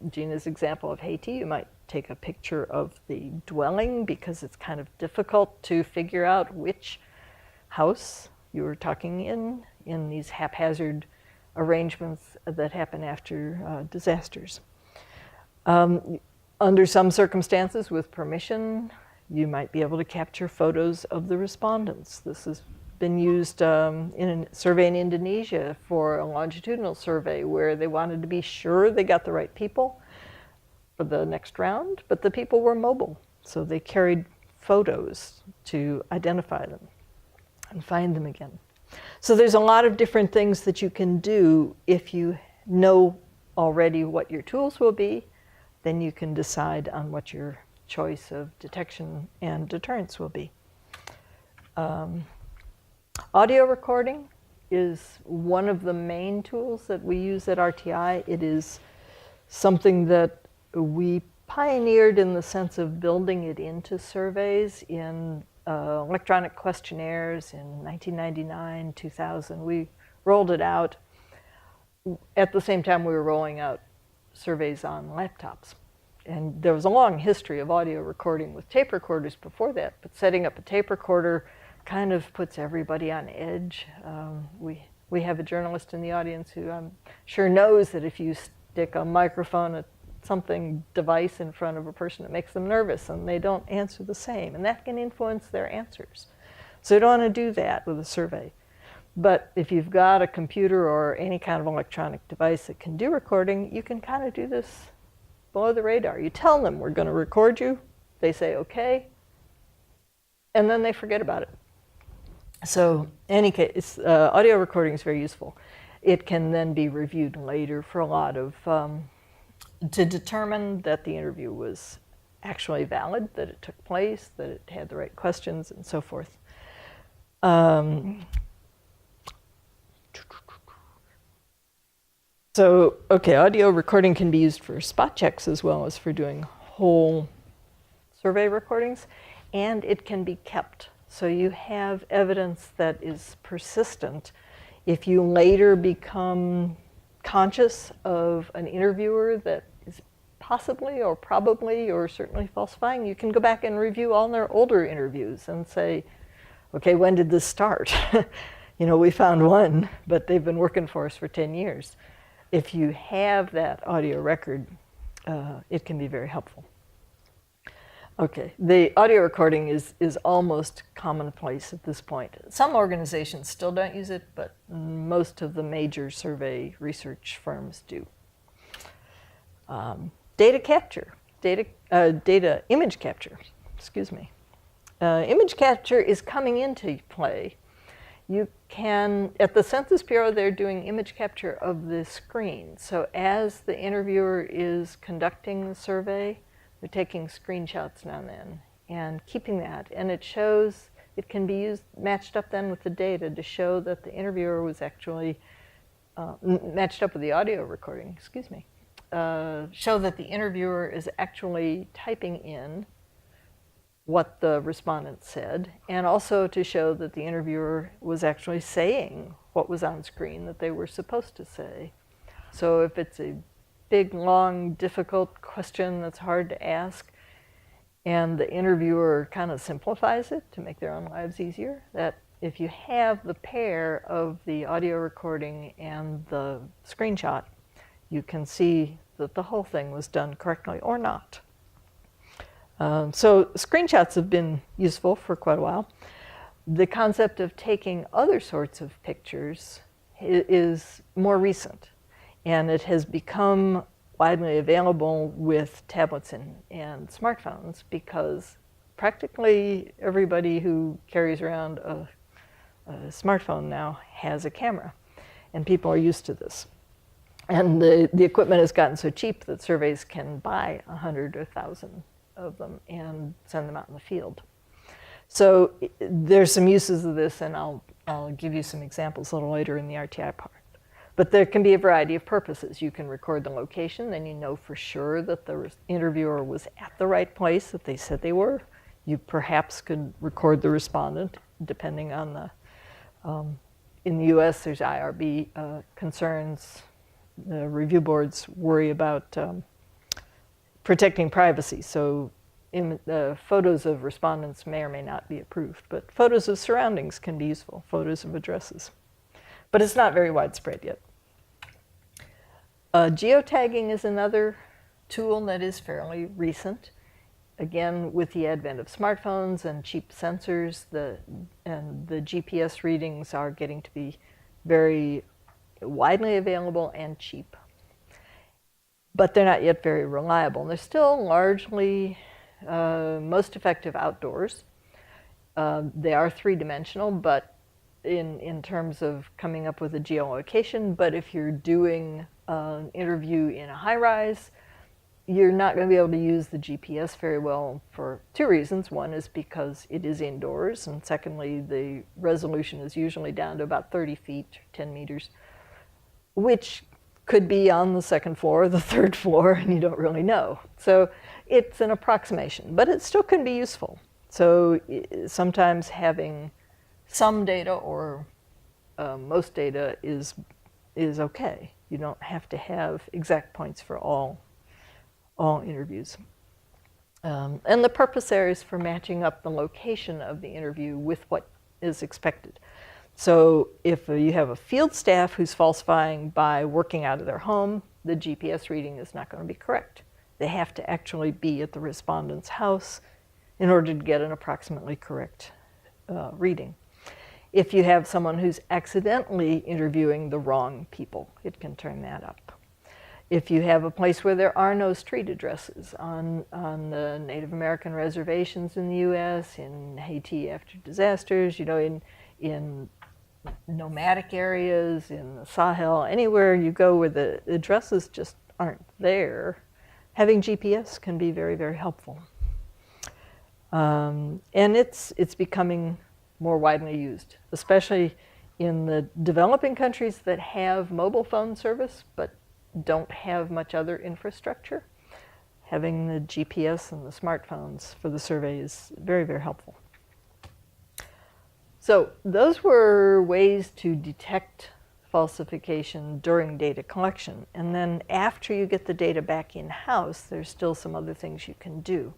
Gina's example of Haiti, you might take a picture of the dwelling because it's kind of difficult to figure out which house you were talking in these haphazard arrangements that happen after disasters. Under some circumstances, with permission, you might be able to capture photos of the respondents. This has been used in a survey in Indonesia for a longitudinal survey where they wanted to be sure they got the right people for the next round, but the people were mobile, so they carried photos to identify them and find them again. So there's a lot of different things that you can do if you know already what your tools will be. Then you can decide on what your choice of detection and deterrence will be. Audio recording is one of the main tools that we use at RTI. It is something that we pioneered in the sense of building it into surveys in electronic questionnaires in 1999, 2000. We rolled it out at the same time we were rolling out surveys on laptops. And there was a long history of audio recording with tape recorders before that, but setting up a tape recorder kind of puts everybody on edge. We have a journalist in the audience who I'm sure knows that if you stick a microphone at something device in front of a person, it makes them nervous and they don't answer the same, and that can influence their answers. So you don't want to do that with a survey. But if you've got a computer or any kind of electronic device that can do recording, you can kind of do this below the radar. You tell them, we're going to record you. They say, okay. And then they forget about it. So in any case, audio recording is very useful. It can then be reviewed later for a lot of, to determine that the interview was actually valid, that it took place, that it had the right questions, and so forth. So, okay, audio recording can be used for spot checks as well as for doing whole survey recordings, and it can be kept. So you have evidence that is persistent. If you later become conscious of an interviewer that is possibly or probably or certainly falsifying, you can go back and review all their older interviews and say, okay, when did this start? You know, we found one, but they've been working for us for 10 years. If you have that audio record, it can be very helpful. Okay, the audio recording is almost commonplace at this point. Some organizations still don't use it, but most of the major survey research firms do. Data capture, image capture, excuse me. Image capture is coming into play. You can, at the Census Bureau, they're doing image capture of the screen. So as the interviewer is conducting the survey, they're taking screenshots now and then and keeping that. And it shows, it can be used, matched up then with the data to show that the interviewer was actually, matched up with the audio recording, excuse me, show that the interviewer is actually typing in what the respondent said, and also to show that the interviewer was actually saying what was on screen that they were supposed to say. So if it's a big, long, difficult question that's hard to ask, and the interviewer kind of simplifies it to make their own lives easier, that if you have the pair of the audio recording and the screenshot, you can see that the whole thing was done correctly or not. So screenshots have been useful for quite a while. The concept of taking other sorts of pictures is more recent, and it has become widely available with tablets and smartphones because practically everybody who carries around a smartphone now has a camera, and people are used to this. And the equipment has gotten so cheap that surveys can buy 100 or 1,000 of them and send them out in the field. So there's some uses of this, and I'll give you some examples a little later in the RTI part. But there can be a variety of purposes. You can record the location, then you know for sure that the interviewer was at the right place that they said they were. You perhaps could record the respondent, depending on the, in the US there's IRB concerns. The review boards worry about protecting privacy, so photos of respondents may or may not be approved, but photos of surroundings can be useful, photos of addresses. But it's not very widespread yet. Geotagging is another tool that is fairly recent. Again, with the advent of smartphones and cheap sensors, the GPS readings are getting to be very widely available and cheap. But they're not yet very reliable. They're still largely most effective outdoors. They are three-dimensional, but in terms of coming up with a geolocation. But if you're doing an interview in a high-rise, you're not going to be able to use the GPS very well for two reasons. One is because it is indoors, and secondly, the resolution is usually down to about 30 feet, 10 meters, which could be on the second floor or the third floor, and you don't really know. So it's an approximation, but it still can be useful. So sometimes having some data or most data is okay. You don't have to have exact points for all interviews. And the purpose there is for matching up the location of the interview with what is expected. So if you have a field staff who's falsifying by working out of their home, the GPS reading is not going to be correct. They have to actually be at the respondent's house in order to get an approximately correct reading. If you have someone who's accidentally interviewing the wrong people, it can turn that up. If you have a place where there are no street addresses on the Native American reservations in the US, in Haiti after disasters, you know, in nomadic areas, in the Sahel, anywhere you go where the addresses just aren't there, having GPS can be very, very helpful. And it's becoming more widely used, especially in the developing countries that have mobile phone service but don't have much other infrastructure. Having the GPS and the smartphones for the survey is very, very helpful. So those were ways to detect falsification during data collection. And then after you get the data back in-house, there's still some other things you can do.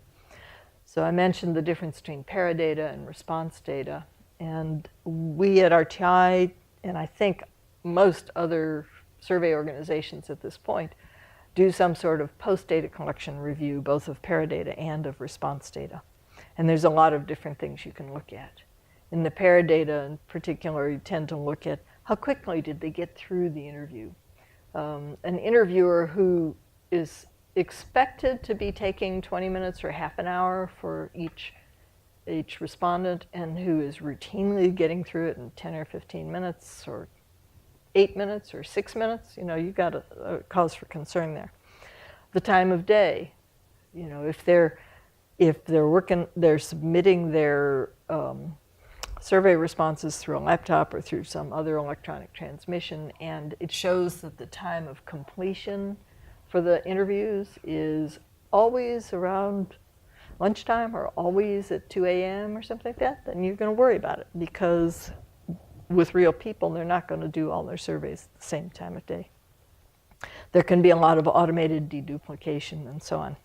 So I mentioned the difference between paradata and response data. And we at RTI, and I think most other survey organizations at this point, do some sort of post-data collection review, both of paradata and of response data. And there's a lot of different things you can look at. In the paradata in particular, you tend to look at how quickly did they get through the interview. An interviewer who is expected to be taking 20 minutes or half an hour for each respondent, and who is routinely getting through it in 10 or 15 minutes or 8 minutes or 6 minutes, you know, you've got a cause for concern there. The time of day, you know, if they're submitting their survey responses through a laptop or through some other electronic transmission, and it shows that the time of completion for the interviews is always around lunchtime or always at 2 a.m. or something like that, then you're going to worry about it, because with real people, they're not going to do all their surveys at the same time of day. There can be a lot of automated deduplication and so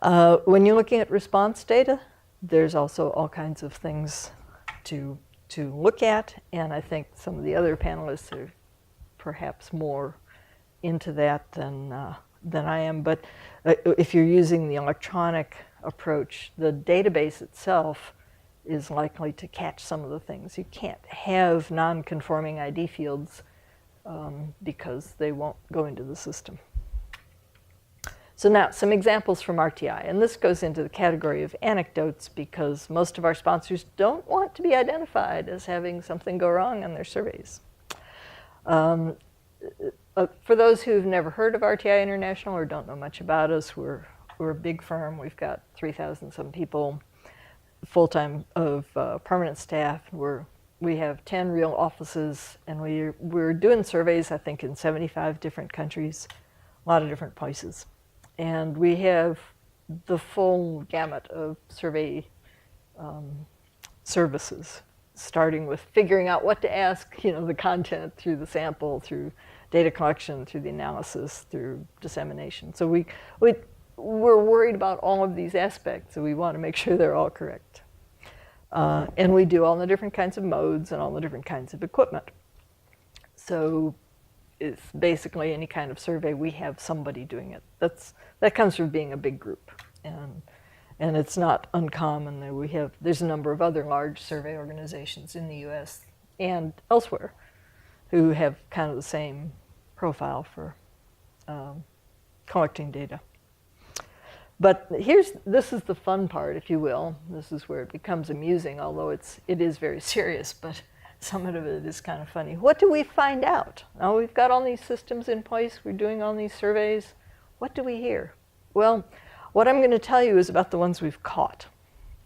on. When you're looking at response data, there's also all kinds of things to look at, and I think some of the other panelists are perhaps more into that than I am. But if you're using the electronic approach, the database itself is likely to catch some of the things. You can't have non-conforming ID fields because they won't go into the system. So now, some examples from RTI, and this goes into the category of anecdotes because most of our sponsors don't want to be identified as having something go wrong on their surveys. For those who've never heard of RTI International or don't know much about us, we're a big firm. We've got 3,000 some people, full-time of permanent staff. We're We have 10 real offices, and we're doing surveys, I think, in 75 different countries, a lot of different places. And we have the full gamut of survey services, starting with figuring out what to ask, the content, through the sample, through data collection, through the analysis, through dissemination. So we're worried about all of these aspects, so we want to make sure they're all correct. And we do all the different kinds of modes and all the different kinds of equipment. So it's basically any kind of survey, we have somebody doing it. That comes from being a big group. And it's not uncommon that there's a number of other large survey organizations in the US and elsewhere who have kind of the same profile for collecting data. But this is the fun part, if you will. This is where it becomes amusing, although it is very serious, but some of it is kind of funny. What do we find out? Now we've got all these systems in place, we're doing all these surveys. What do we hear? Well, what I'm going to tell you is about the ones we've caught.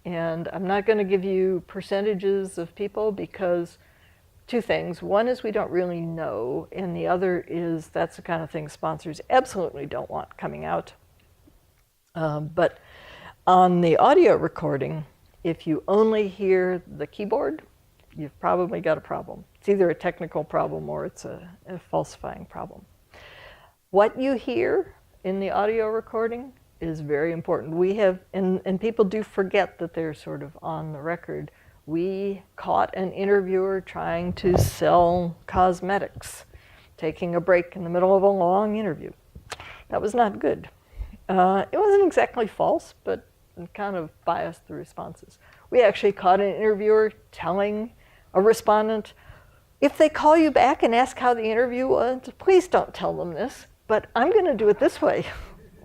And I'm not going to give you percentages of people because two things. One is we don't really know, and the other is that's the kind of thing sponsors absolutely don't want coming out. But on the audio recording, if you only hear the keyboard, you've probably got a problem. It's either a technical problem or it's a falsifying problem. What you hear in the audio recording is very important. We have, and people do forget that they're sort of on the record. We caught an interviewer trying to sell cosmetics, taking a break in the middle of a long interview. That was not good. It wasn't exactly false, but kind of biased the responses. We actually caught an interviewer telling a respondent, if they call you back and ask how the interview was, please don't tell them this, but I'm going to do it this way.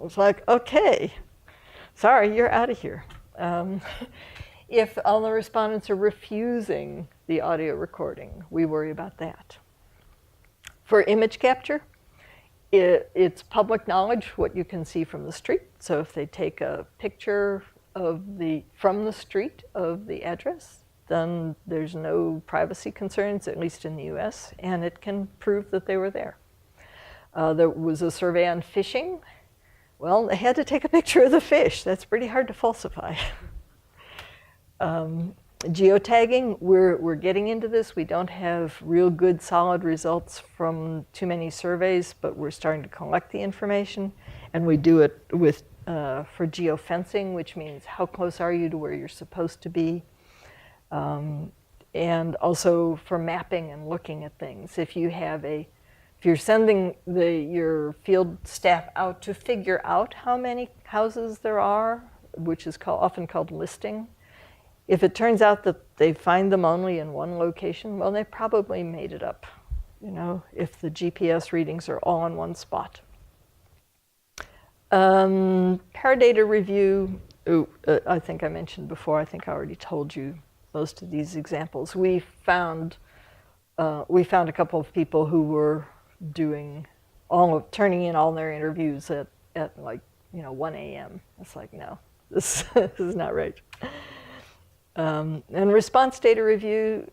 It's like, okay, sorry, you're out of here. If all the respondents are refusing the audio recording, we worry about that. For image capture, it's public knowledge what you can see from the street. So if they take a picture from the street of the address, then there's no privacy concerns, at least in the US, and it can prove that they were there. There was a survey on fishing. Well, they had to take a picture of the fish. That's pretty hard to falsify. Geotagging, we're getting into this. We don't have real good solid results from too many surveys, but we're starting to collect the information, and we do it with for geofencing, which means how close are you to where you're supposed to be, and also for mapping and looking at things. If you're sending your field staff out to figure out how many houses there are, which is often called listing. If it turns out that they find them only in one location, well, they probably made it up, if the GPS readings are all in one spot. Paradata review, I think I mentioned before, I think I already told you most of these examples. We found a couple of people who were turning in all their interviews at 1 a.m. It's like, no, this is not right. And response data review,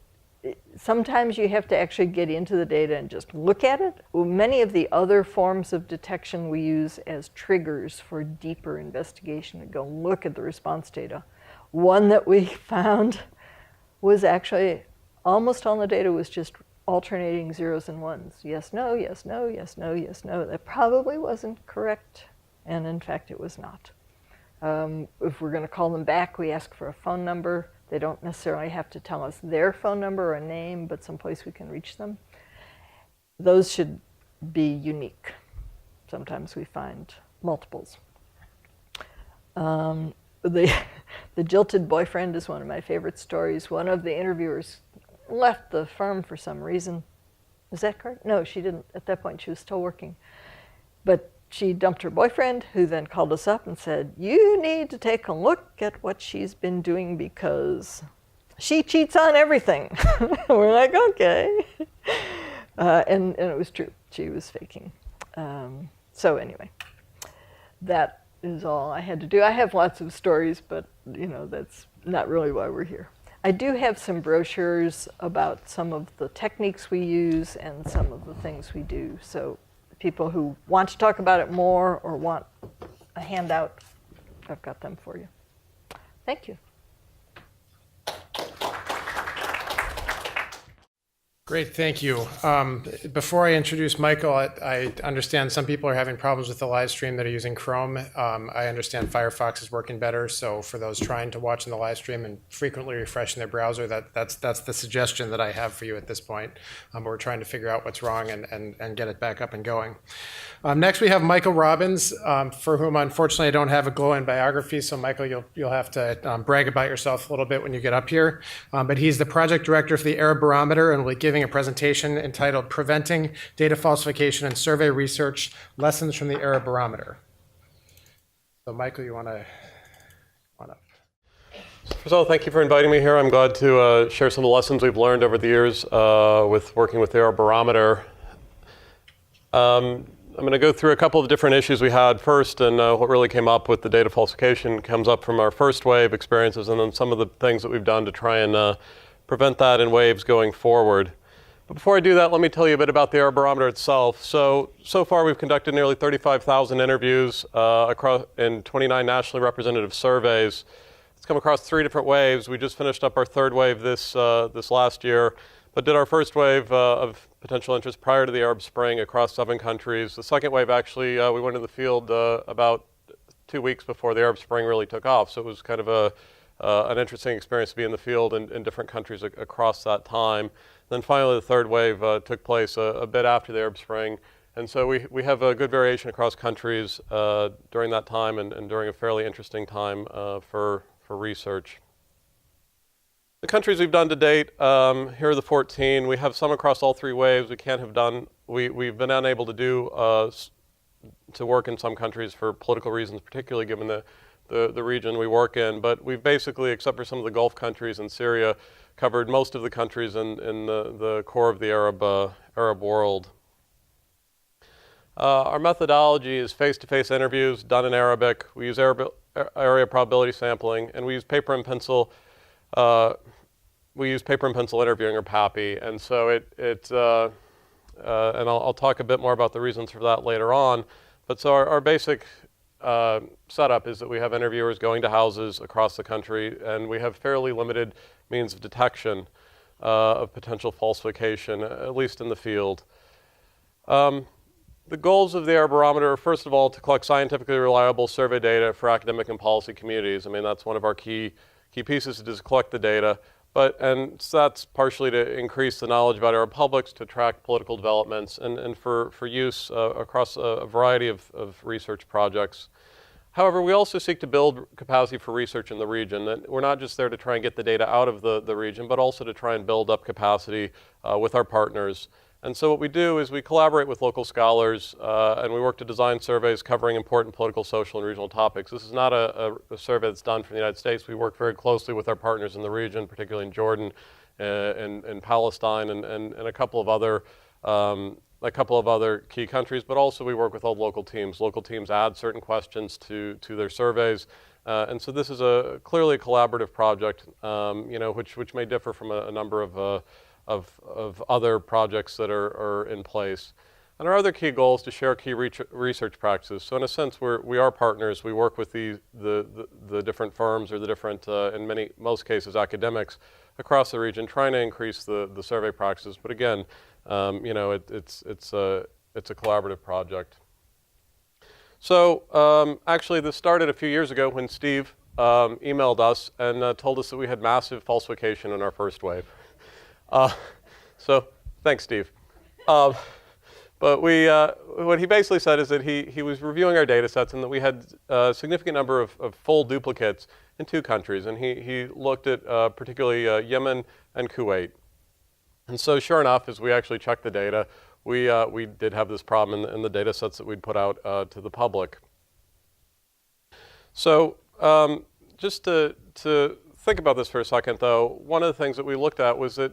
sometimes you have to actually get into the data and just look at it. Well, many of the other forms of detection we use as triggers for deeper investigation to go look at the response data. One that we found was actually almost all the data was just alternating zeros and ones. Yes, no, yes, no, yes, no, yes, no. That probably wasn't correct, and in fact it was not. If we're going to call them back, we ask for a phone number. They don't necessarily have to tell us their phone number or a name, but someplace we can reach them. Those should be unique. Sometimes we find multiples. The jilted boyfriend is one of my favorite stories. One of the interviewers left the firm for some reason. Is that correct? No, she didn't. At that point, she was still working. But she dumped her boyfriend, who then called us up and said, you need to take a look at what she's been doing because she cheats on everything. We're like, okay. And it was true. She was faking. So anyway, that is all I had to do. I have lots of stories, but that's not really why we're here. I do have some brochures about some of the techniques we use and some of the things we do. So people who want to talk about it more or want a handout, I've got them for you. Thank you. Great, thank you. Before I introduce Michael, I understand some people are having problems with the live stream that are using Chrome. I understand Firefox is working better, so for those trying to watch in the live stream and frequently refreshing their browser, that's the suggestion that I have for you at this point. But we're trying to figure out what's wrong and get it back up and going. Next, we have Michael Robbins, for whom unfortunately I don't have a glowing biography, so Michael, you'll have to brag about yourself a little bit when you get up here. But he's the project director for the Arab Barometer and will be giving a presentation entitled Preventing Data Falsification and Survey Research, Lessons from the Arab Barometer. So Michael, you want to come on up? First of all, thank you for inviting me here. I'm glad to share some of the lessons we've learned over the years with working with the Arab Barometer. I'm going to go through a couple of different issues we had first, and what really came up with the data falsification comes up from our first wave experiences, and then some of the things that we've done to try and prevent that in waves going forward. But before I do that, let me tell you a bit about the Arab Barometer itself. So far we've conducted nearly 35,000 interviews in 29 nationally representative surveys. It's come across 3 different waves. We just finished up our 3rd wave this last year, but did our first wave of potential interest prior to the Arab Spring across 7 countries. The second wave, actually, we went to the field about 2 weeks before the Arab Spring really took off. So it was kind of an interesting experience to be in the field in different countries across that time. Then finally, the 3rd wave took place a bit after the Arab Spring. And so we have a good variation across countries during that time and during a fairly interesting time for research. The countries we've done to date, here are the 14. We have some across all 3 waves. We've been unable to do to work in some countries for political reasons, particularly given the region we work in. But we've basically, except for some of the Gulf countries and Syria, covered most of the countries in the core of the Arab world. Our methodology is face-to-face interviews done in Arabic. We use area probability sampling, and we use paper and pencil. Interviewing, or PAPI, and so and I'll talk a bit more about the reasons for that later on. But so our basic setup is that we have interviewers going to houses across the country, and we have fairly limited means of detection of potential falsification, at least in the field. The goals of the Arab Barometer are, first of all, to collect scientifically reliable survey data for academic and policy communities. I mean, that's one of our key pieces, is to collect the data. And so that's partially to increase the knowledge about Arab publics, to track political developments, and for use across a variety of research projects. However, we also seek to build capacity for research in the region. And we're not just there to try and get the data out of the region, but also to try and build up capacity with our partners. And so what we do is we collaborate with local scholars, and we work to design surveys covering important political, social, and regional topics. This is not a survey that's done from the United States. We work very closely with our partners in the region, particularly in Jordan and Palestine and a couple of other key countries, but also we work with all local teams. Local teams add certain questions to their surveys. And so this is clearly a collaborative project, which may differ from a number of other projects that are in place. And our other key goal is to share key research practices. So in a sense, we are partners. We work with the different firms or the different, in most cases, academics across the region, trying to increase the survey practices. But again, it's a collaborative project. So actually, this started a few years ago when Steve emailed us and told us that we had massive falsification in our first wave. So thanks, Steve. But what he basically said is that he was reviewing our data sets and that we had a significant number of full duplicates in 2 countries. And he looked at particularly Yemen and Kuwait. And so sure enough, as we actually checked the data, we did have this problem in the data sets that we'd put out to the public. So just to think about this for a second, though, one of the things that we looked at was that,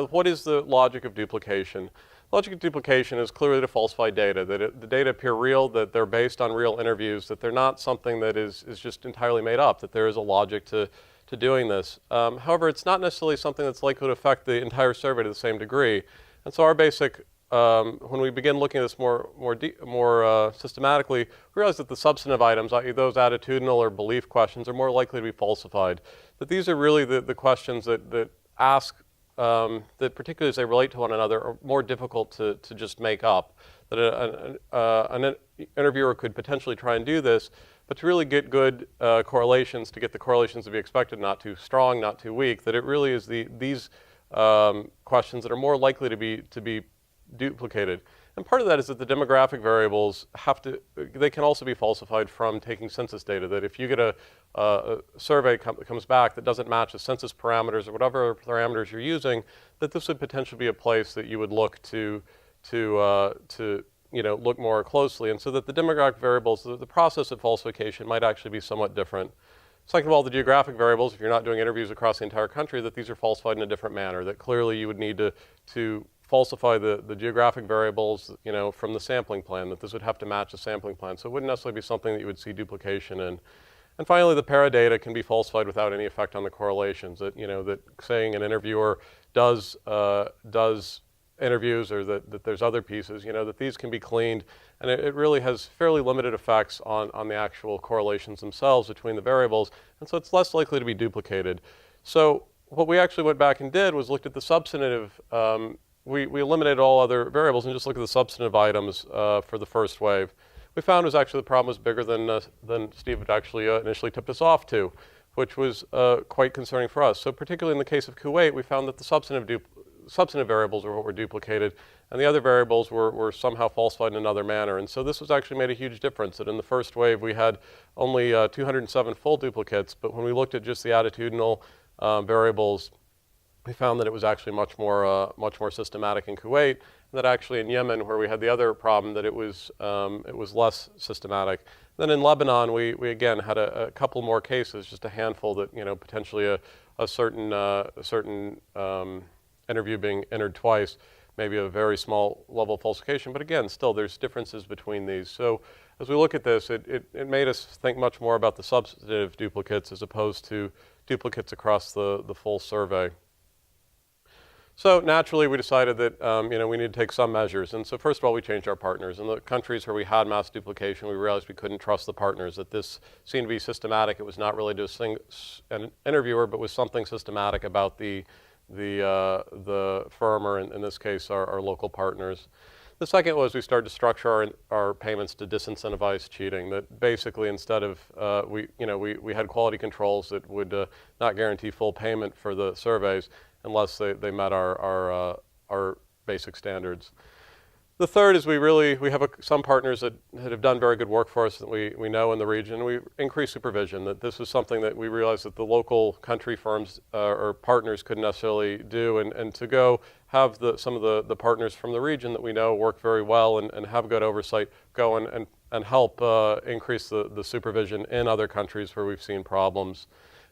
what is the logic of duplication? Logic of duplication is clearly to falsify data, that the data appear real, that they're based on real interviews, that they're not something that is just entirely made up, that there is a logic to to doing this. However, it's not necessarily something that's likely to affect the entire survey to the same degree. And so our basic, when we begin looking at this more systematically, we realize that the substantive items, i.e. those attitudinal or belief questions, are more likely to be falsified. That these are really the questions that ask, that particularly as they relate to one another, are more difficult to just make up. That an interviewer could potentially try and do this, but to really get good correlations, to get the correlations to be expected, not too strong, not too weak, that it really is these questions that are more likely to be duplicated. And part of that is that the demographic variables they can also be falsified from taking census data. That if you get a survey that comes back that doesn't match the census parameters or whatever parameters you're using, that this would potentially be a place that you would look to look more closely, and so that the demographic variables, the process of falsification might actually be somewhat different. Second of all, the geographic variables, if you're not doing interviews across the entire country, that these are falsified in a different manner, that clearly you would need to falsify the geographic variables, from the sampling plan, that this would have to match the sampling plan. So it wouldn't necessarily be something that you would see duplication in. And finally, the paradata can be falsified without any effect on the correlations, that saying an interviewer does interviews, or that there's other pieces, that these can be cleaned, and it really has fairly limited effects on the actual correlations themselves between the variables, and so it's less likely to be duplicated. So what we actually went back and did was looked at the substantive, we eliminated all other variables and just looked at the substantive items for the first wave. We found was actually the problem was bigger than Steve had actually initially tipped us off to, which was quite concerning for us. So particularly in the case of Kuwait, we found that the substantive variables were what were duplicated, and the other variables were somehow falsified in another manner. And so this was actually made a huge difference, that in the first wave we had only 207 full duplicates, but when we looked at just the attitudinal variables, we found that it was actually much more systematic in Kuwait, and that actually in Yemen, where we had the other problem, that it was less systematic. Then in Lebanon, we again had a couple more cases, just a handful that potentially a certain interview being entered twice, maybe a very small level of falsification, but again, still there's differences between these. So as we look at this, it made us think much more about the substantive duplicates as opposed to duplicates across the full survey. So naturally, we decided that we need to take some measures. And so first of all, we changed our partners. In the countries where we had mass duplication, we realized we couldn't trust the partners, that this seemed to be systematic. It was not really to an interviewer, but was something systematic about the firm, or in this case, our local partners. The second was we started to structure our payments to disincentivize cheating. That basically, instead of we had quality controls that would not guarantee full payment for the surveys unless they met our basic standards. The third is we have some partners that have done very good work for us that we know in the region. We increased supervision, that this was something that we realized that the local country firms or partners couldn't necessarily do, and to go have some of the partners from the region that we know work very well and have good oversight go and help increase the supervision in other countries where we've seen problems.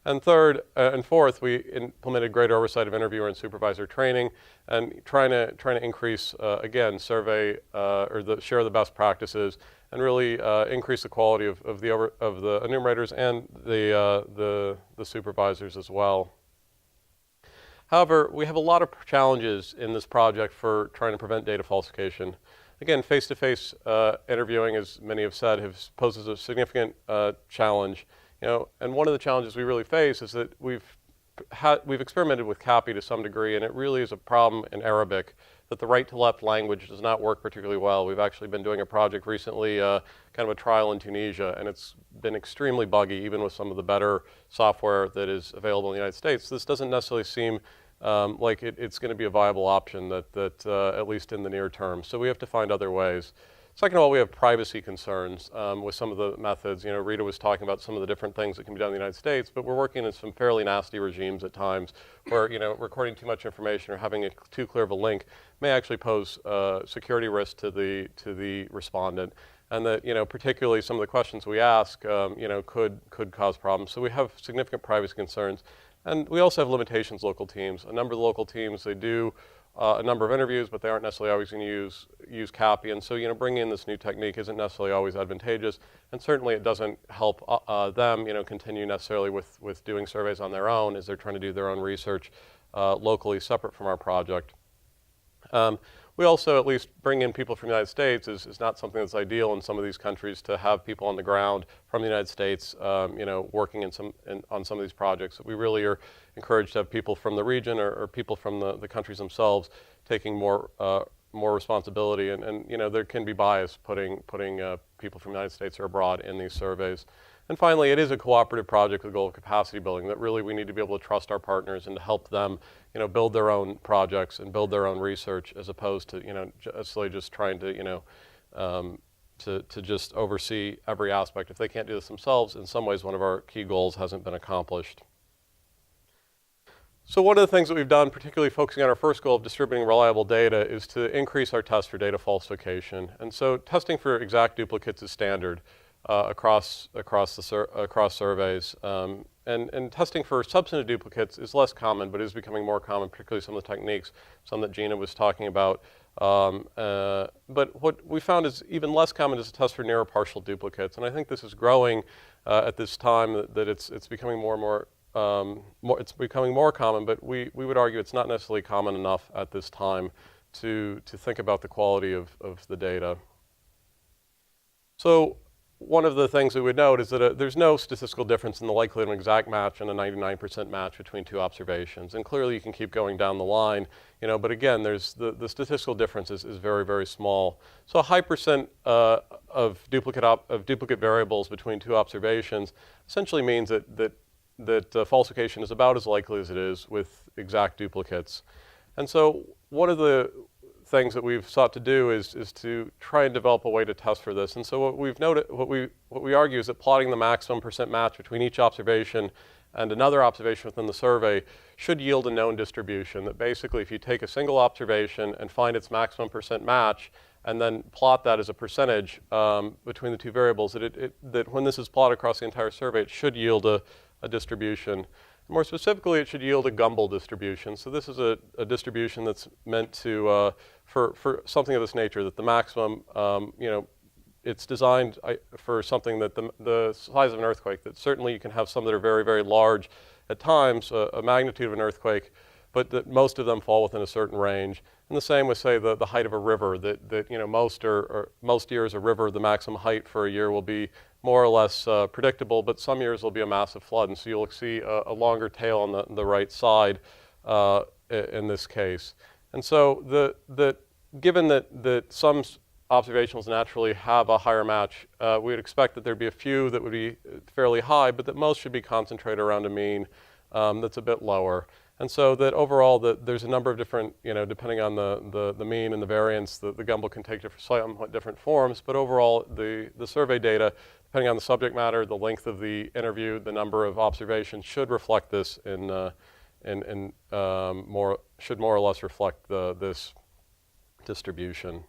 And third and fourth, we implemented greater oversight of interviewer and supervisor training, and trying to increase again survey or the share of the best practices, and really increase the quality of the enumerators and the supervisors as well. However, we have a lot of challenges in this project for trying to prevent data falsification. Again, face-to-face interviewing, as many have said, poses a significant challenge. And one of the challenges we really face is that we've experimented with copy to some degree, and it really is a problem in Arabic, that the right-to-left language does not work particularly well. We've actually been doing a project recently, kind of a trial in Tunisia, and it's been extremely buggy, even with some of the better software that is available in the United States. This doesn't necessarily seem like it's going to be a viable option, that at least in the near term. So we have to find other ways. Second of all, we have privacy concerns with some of the methods. Rita was talking about some of the different things that can be done in the United States, but we're working in some fairly nasty regimes at times where, recording too much information or having too clear of a link may actually pose security risk to the respondent. And that, particularly some of the questions we ask, could cause problems. So we have significant privacy concerns. And we also have limitations local teams. A number of the local teams, they do a number of interviews, but they aren't necessarily always going to use CAPI. And so, bringing in this new technique isn't necessarily always advantageous. And certainly it doesn't help them, continue necessarily with doing surveys on their own as they're trying to do their own research locally separate from our project. We also at least bring in people from the United States is not something that's ideal in some of these countries to have people on the ground from the United States, working on some of these projects. We really are encouraged to have people from the region or people from the countries themselves taking more responsibility. And there can be bias putting people from the United States or abroad in these surveys. And finally, it is a cooperative project with the goal of capacity building, that really we need to be able to trust our partners and to help them, build their own projects and build their own research, as opposed to, just trying to, to just oversee every aspect. If they can't do this themselves, in some ways one of our key goals hasn't been accomplished. So one of the things that we've done, particularly focusing on our first goal of distributing reliable data, is to increase our test for data falsification. And so testing for exact duplicates is standard across surveys. And testing for substantive duplicates is less common, but is becoming more common, particularly some of the techniques, some that Gina was talking about. But what we found is even less common is to test for near or partial duplicates. And I think this is growing at this time, that it's becoming more and more, it's becoming more common, but we would argue it's not necessarily common enough at this time to think about the quality of the data. So one of the things we would note is that there's no statistical difference in the likelihood of an exact match and a 99% match between two observations. And clearly you can keep going down the line, but again, there's the statistical difference is very, very small. So a high percent of duplicate variables between two observations essentially means that falsification is about as likely as it is with exact duplicates. And so one of the things that we've sought to do is to try and develop a way to test for this. And so what we argue is that plotting the maximum percent match between each observation and another observation within the survey should yield a known distribution. That basically, if you take a single observation and find its maximum percent match, and then plot that as a percentage between the two variables, that when this is plotted across the entire survey, it should yield a distribution. More specifically, it should yield a Gumbel distribution. So this is a distribution that's meant to, for something of this nature, that the maximum, it's designed for something that the size of an earthquake, that certainly you can have some that are very, very large at times, a magnitude of an earthquake, but that most of them fall within a certain range. And the same with, say, the height of a river, that most years a river, the maximum height for a year will be more or less predictable, but some years will be a massive flood. And so you'll see a longer tail on the right side in this case. And so given that some observations naturally have a higher match, we would expect that there'd be a few that would be fairly high, but that most should be concentrated around a mean that's a bit lower. And so that overall, there's a number of different, depending on the mean and the variance, the Gumbel can take somewhat different forms. But overall, the survey data, depending on the subject matter, the length of the interview, the number of observations, should reflect this should more or less reflect this distribution.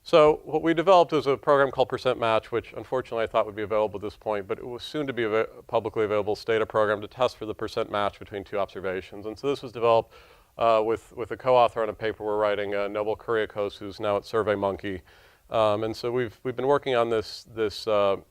So what we developed was a program called Percent Match, which unfortunately I thought would be available at this point, but it was soon to be a publicly available data program to test for the percent match between two observations. And so this was developed with a co-author on a paper we're writing, Noble Kuriakose, who's now at SurveyMonkey. And so we've been working on this data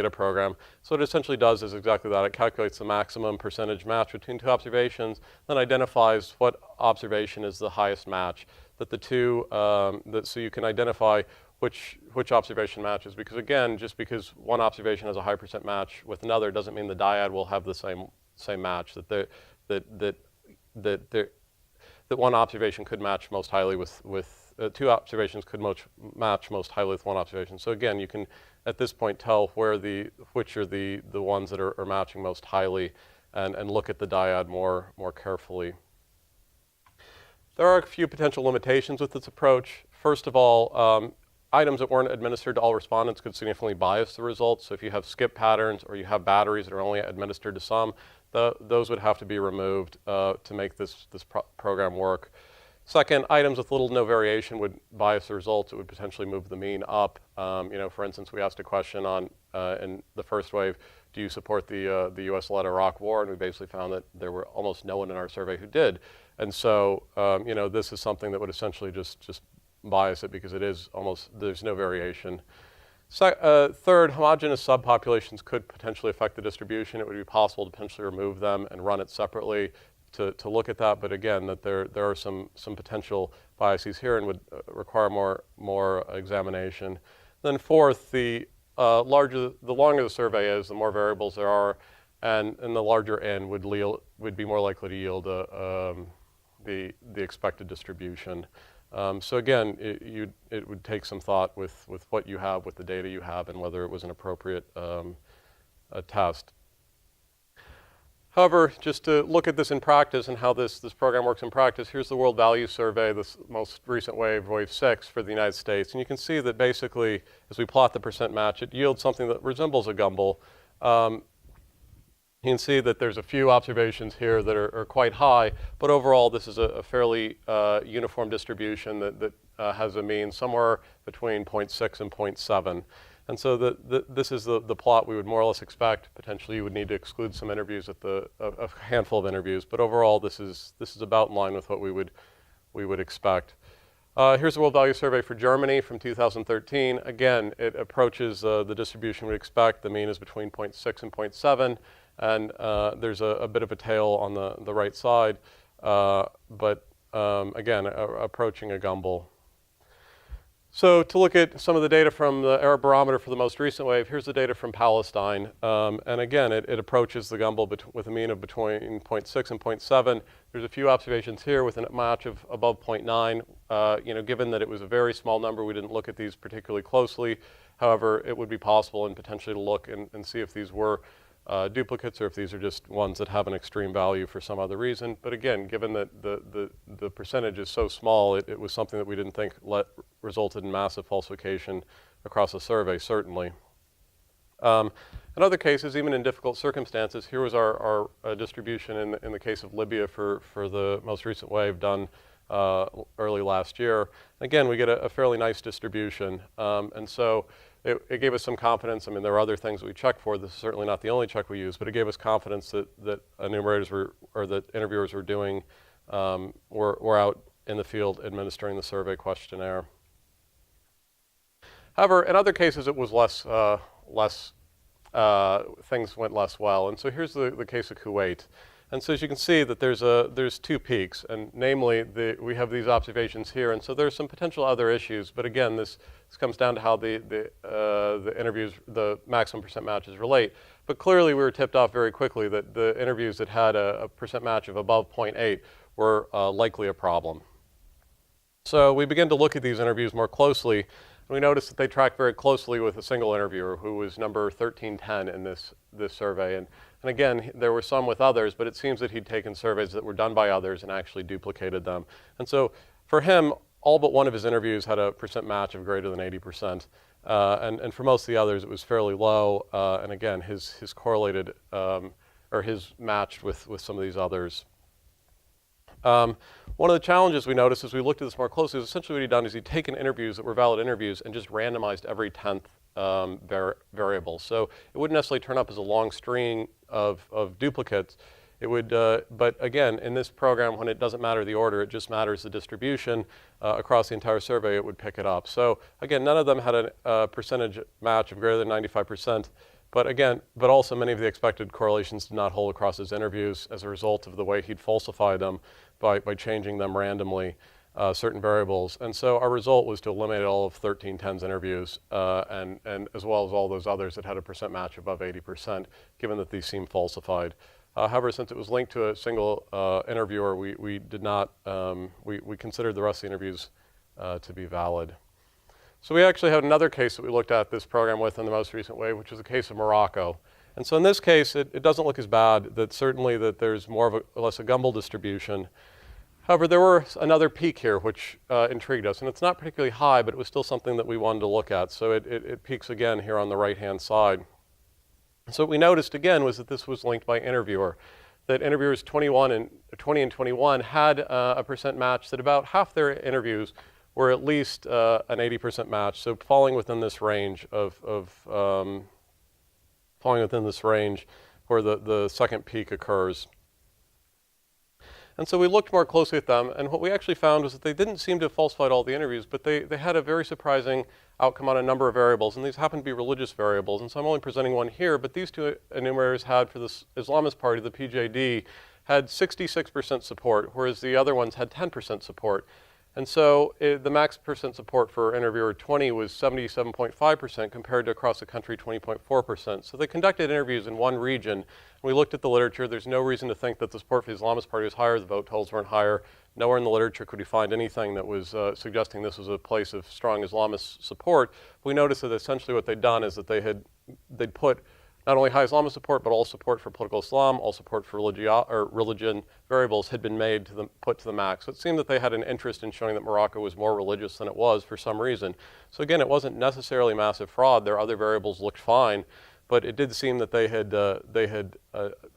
program. So what it essentially does is exactly that. It calculates the maximum percentage match between two observations, then identifies what observation is the highest match. That the two, so you can identify which observation matches. Because again, just because one observation has a high percent match with another doesn't mean the dyad will have the same match. That one observation could match most highly with two observations could match most highly with one observation. So again, you can at this point tell which are the ones that are matching most highly, and look at the dyad more carefully. There are a few potential limitations with this approach. First of all, items that weren't administered to all respondents could significantly bias the results. So if you have skip patterns or you have batteries that are only administered to some, those would have to be removed to make this program work. Second, items with little to no variation would bias the results. It would potentially move the mean up. For instance, we asked a question on in the first wave, do you support the U.S.-led Iraq war? And we basically found that there were almost no one in our survey who did. And so, this is something that would essentially just bias it because it is almost, there's no variation. Third, homogeneous subpopulations could potentially affect the distribution. It would be possible to potentially remove them and run it separately to look at that. But again, that there are some potential biases here and would require more examination. Then fourth, the longer the survey is, the more variables there are, and the larger n would be more likely to yield the expected distribution. So again, it would take some thought with what you have, with the data you have, and whether it was an appropriate test. However, just to look at this in practice and how this program works in practice, here's the World Values Survey, this most recent wave, wave 6 for the United States. And you can see that basically, as we plot the percent match, it yields something that resembles a gumble. You can see that there's a few observations here that are quite high, but overall this is a fairly uniform distribution that has a mean somewhere between 0.6 and 0.7. And so this is the plot we would more or less expect. Potentially you would need to exclude some interviews at a handful of interviews, but overall this is about in line with what we would expect. Here's the World Value Survey for Germany from 2013. Again, it approaches the distribution we expect. The mean is between 0.6 and 0.7. And there's a bit of a tail on the right side, but again, approaching a gumble. So to look at some of the data from the error barometer for the most recent wave, here's the data from Palestine. And again, it approaches the gumble with a mean of between 0.6 and 0.7. There's a few observations here with a match of above 0.9. Given that it was a very small number, we didn't look at these particularly closely. However, it would be possible and potentially to look and see if these were duplicates or if these are just ones that have an extreme value for some other reason. But again, given that the percentage is so small, it was something that we didn't think resulted in massive falsification across the survey, certainly. In other cases, even in difficult circumstances, here was our distribution in the case of Libya for the most recent wave done early last year. Again, we get a fairly nice distribution. And so it gave us some confidence. I mean, there are other things that we check for. This is certainly not the only check we use, but it gave us confidence that enumerators or that interviewers were doing, were out in the field administering the survey questionnaire. However, in other cases, it was things went less well. And so here's the case of Kuwait. And so as you can see that there's two peaks, and namely we have these observations here, and so there's some potential other issues. But again, this comes down to how the interviews, the maximum percent matches relate. But clearly, we were tipped off very quickly that the interviews that had a percent match of above 0.8 were likely a problem. So we began to look at these interviews more closely, and we noticed that they tracked very closely with a single interviewer who was number 1310 in this survey. And again, there were some with others, but it seems that he'd taken surveys that were done by others and actually duplicated them. And so for him, all but one of his interviews had a percent match of greater than 80%. And for most of the others, it was fairly low. And again, his correlated, or his matched with some of these others. One of the challenges we noticed as we looked at this more closely is essentially what he'd done is he'd taken interviews that were valid interviews and just randomized every 10th variable. So it wouldn't necessarily turn up as a long string of duplicates. It would, but again, in this program, when it doesn't matter the order, it just matters the distribution across the entire survey, it would pick it up. So again, none of them had a percentage match of greater than 95%. But also many of the expected correlations did not hold across his interviews as a result of the way he'd falsified them by changing them randomly, certain variables. And so our result was to eliminate all of 1310's interviews and as well as all those others that had a percent match above 80%, given that these seemed falsified. However, since it was linked to a single interviewer, we did not, we considered the rest of the interviews to be valid. So we actually had another case that we looked at this program with in the most recent wave, which was the case of Morocco. And so in this case, it doesn't look as bad, that certainly that there's more of less a gumble distribution. However, there were another peak here which intrigued us, and it's not particularly high, but it was still something that we wanted to look at. So it peaks again here on the right-hand side. So what we noticed again was that this was linked by interviewer. that interviewers 20 and 21 had a percent match, that about half their interviews were at least an 80% match, so falling within this range falling within this range where the second peak occurs. And so we looked more closely at them, and what we actually found was that they didn't seem to have falsified all the interviews, but they had a very surprising outcome on a number of variables, and these happen to be religious variables. And so I'm only presenting one here, but these two enumerators had, for this Islamist party, the PJD, had 66% support, whereas the other ones had 10% support. And so the max percent support for interviewer 20 was 77.5% compared to across the country 20.4%. So they conducted interviews in one region. We looked at the literature. There's no reason to think that the support for the Islamist party was higher. The vote totals weren't higher. Nowhere in the literature could we find anything that was suggesting this was a place of strong Islamist support. We noticed that essentially what they'd done is that they'd put not only high Islamist support, but all support for political Islam, all support for religion variables had been put to the max. So it seemed that they had an interest in showing that Morocco was more religious than it was for some reason. So again, it wasn't necessarily massive fraud. Their other variables looked fine, but it did seem that they had a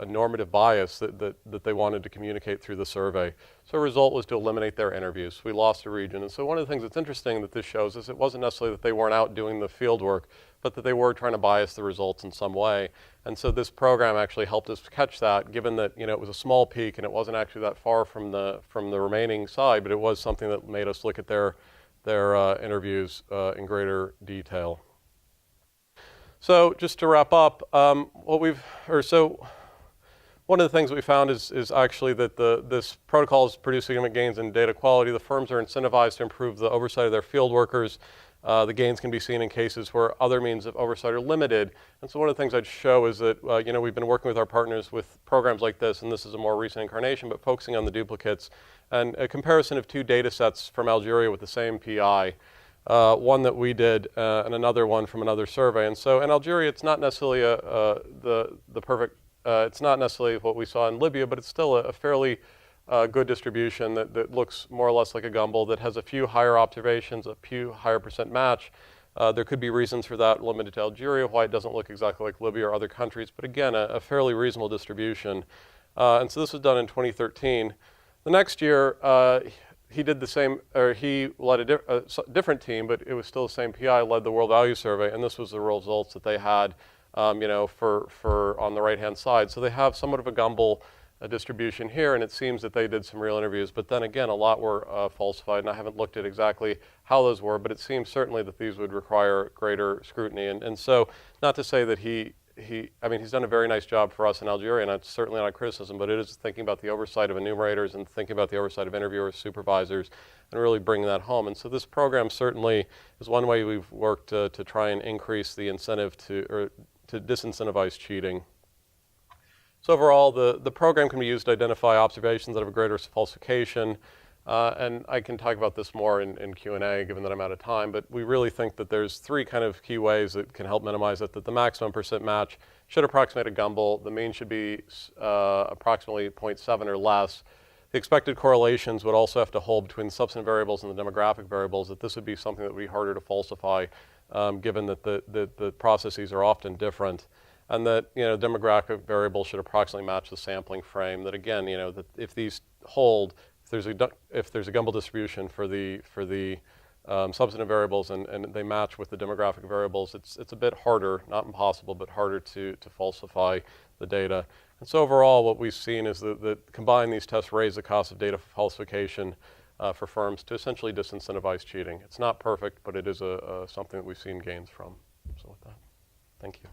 normative bias that they wanted to communicate through the survey. So the result was to eliminate their interviews. We lost a region. And so one of the things that's interesting that this shows is it wasn't necessarily that they weren't out doing the field work, but that they were trying to bias the results in some way. And so this program actually helped us catch that, given that it was a small peak and it wasn't actually that far from the remaining side, but it was something that made us look at their interviews in greater detail. So just to wrap up, one of the things that we found is actually that this protocol is producing significant gains in data quality. The firms are incentivized to improve the oversight of their field workers. The gains can be seen in cases where other means of oversight are limited. And so one of the things I'd show is that we've been working with our partners with programs like this, and this is a more recent incarnation, but focusing on the duplicates, and a comparison of two data sets from Algeria with the same PI. One that we did and another one from another survey. And so in Algeria, it's not necessarily it's not necessarily what we saw in Libya, but it's still a fairly good distribution that looks more or less like a gumball, that has a few higher observations, a few higher percent match. There could be reasons for that limited to Algeria, why it doesn't look exactly like Libya or other countries, but again, a fairly reasonable distribution. And so this was done in 2013. The next year, he did the same, or he led a different team, but it was still the same PI, led the World Value Survey, and this was the results that they had, for on the right-hand side. So they have somewhat of a gumball distribution here, and it seems that they did some real interviews, but then again, a lot were falsified, and I haven't looked at exactly how those were, but it seems certainly that these would require greater scrutiny. And so, not to say that he's done a very nice job for us in Algeria, and it's certainly not a criticism, but it is thinking about the oversight of enumerators and thinking about the oversight of interviewers, supervisors, and really bringing that home. And so this program certainly is one way we've worked to try and increase the incentive to disincentivize cheating. So overall, the program can be used to identify observations that have a greater falsification, and I can talk about this more in Q&A, given that I'm out of time, but we really think that there's three kind of key ways that can help minimize it: that the maximum percent match should approximate a gumball, the mean should be approximately 0.7 or less. The expected correlations would also have to hold between the substantive variables and the demographic variables, that this would be something that would be harder to falsify, given that the processes are often different. And that demographic variables should approximately match the sampling frame. That again, that if these hold, if there's a gumball distribution for the substantive variables and they match with the demographic variables, it's a bit harder, not impossible, but harder to falsify the data. And so overall, what we've seen is that combine these tests raise the cost of data falsification for firms to essentially disincentivize cheating. It's not perfect, but it is something that we've seen gains from. So with that, thank you.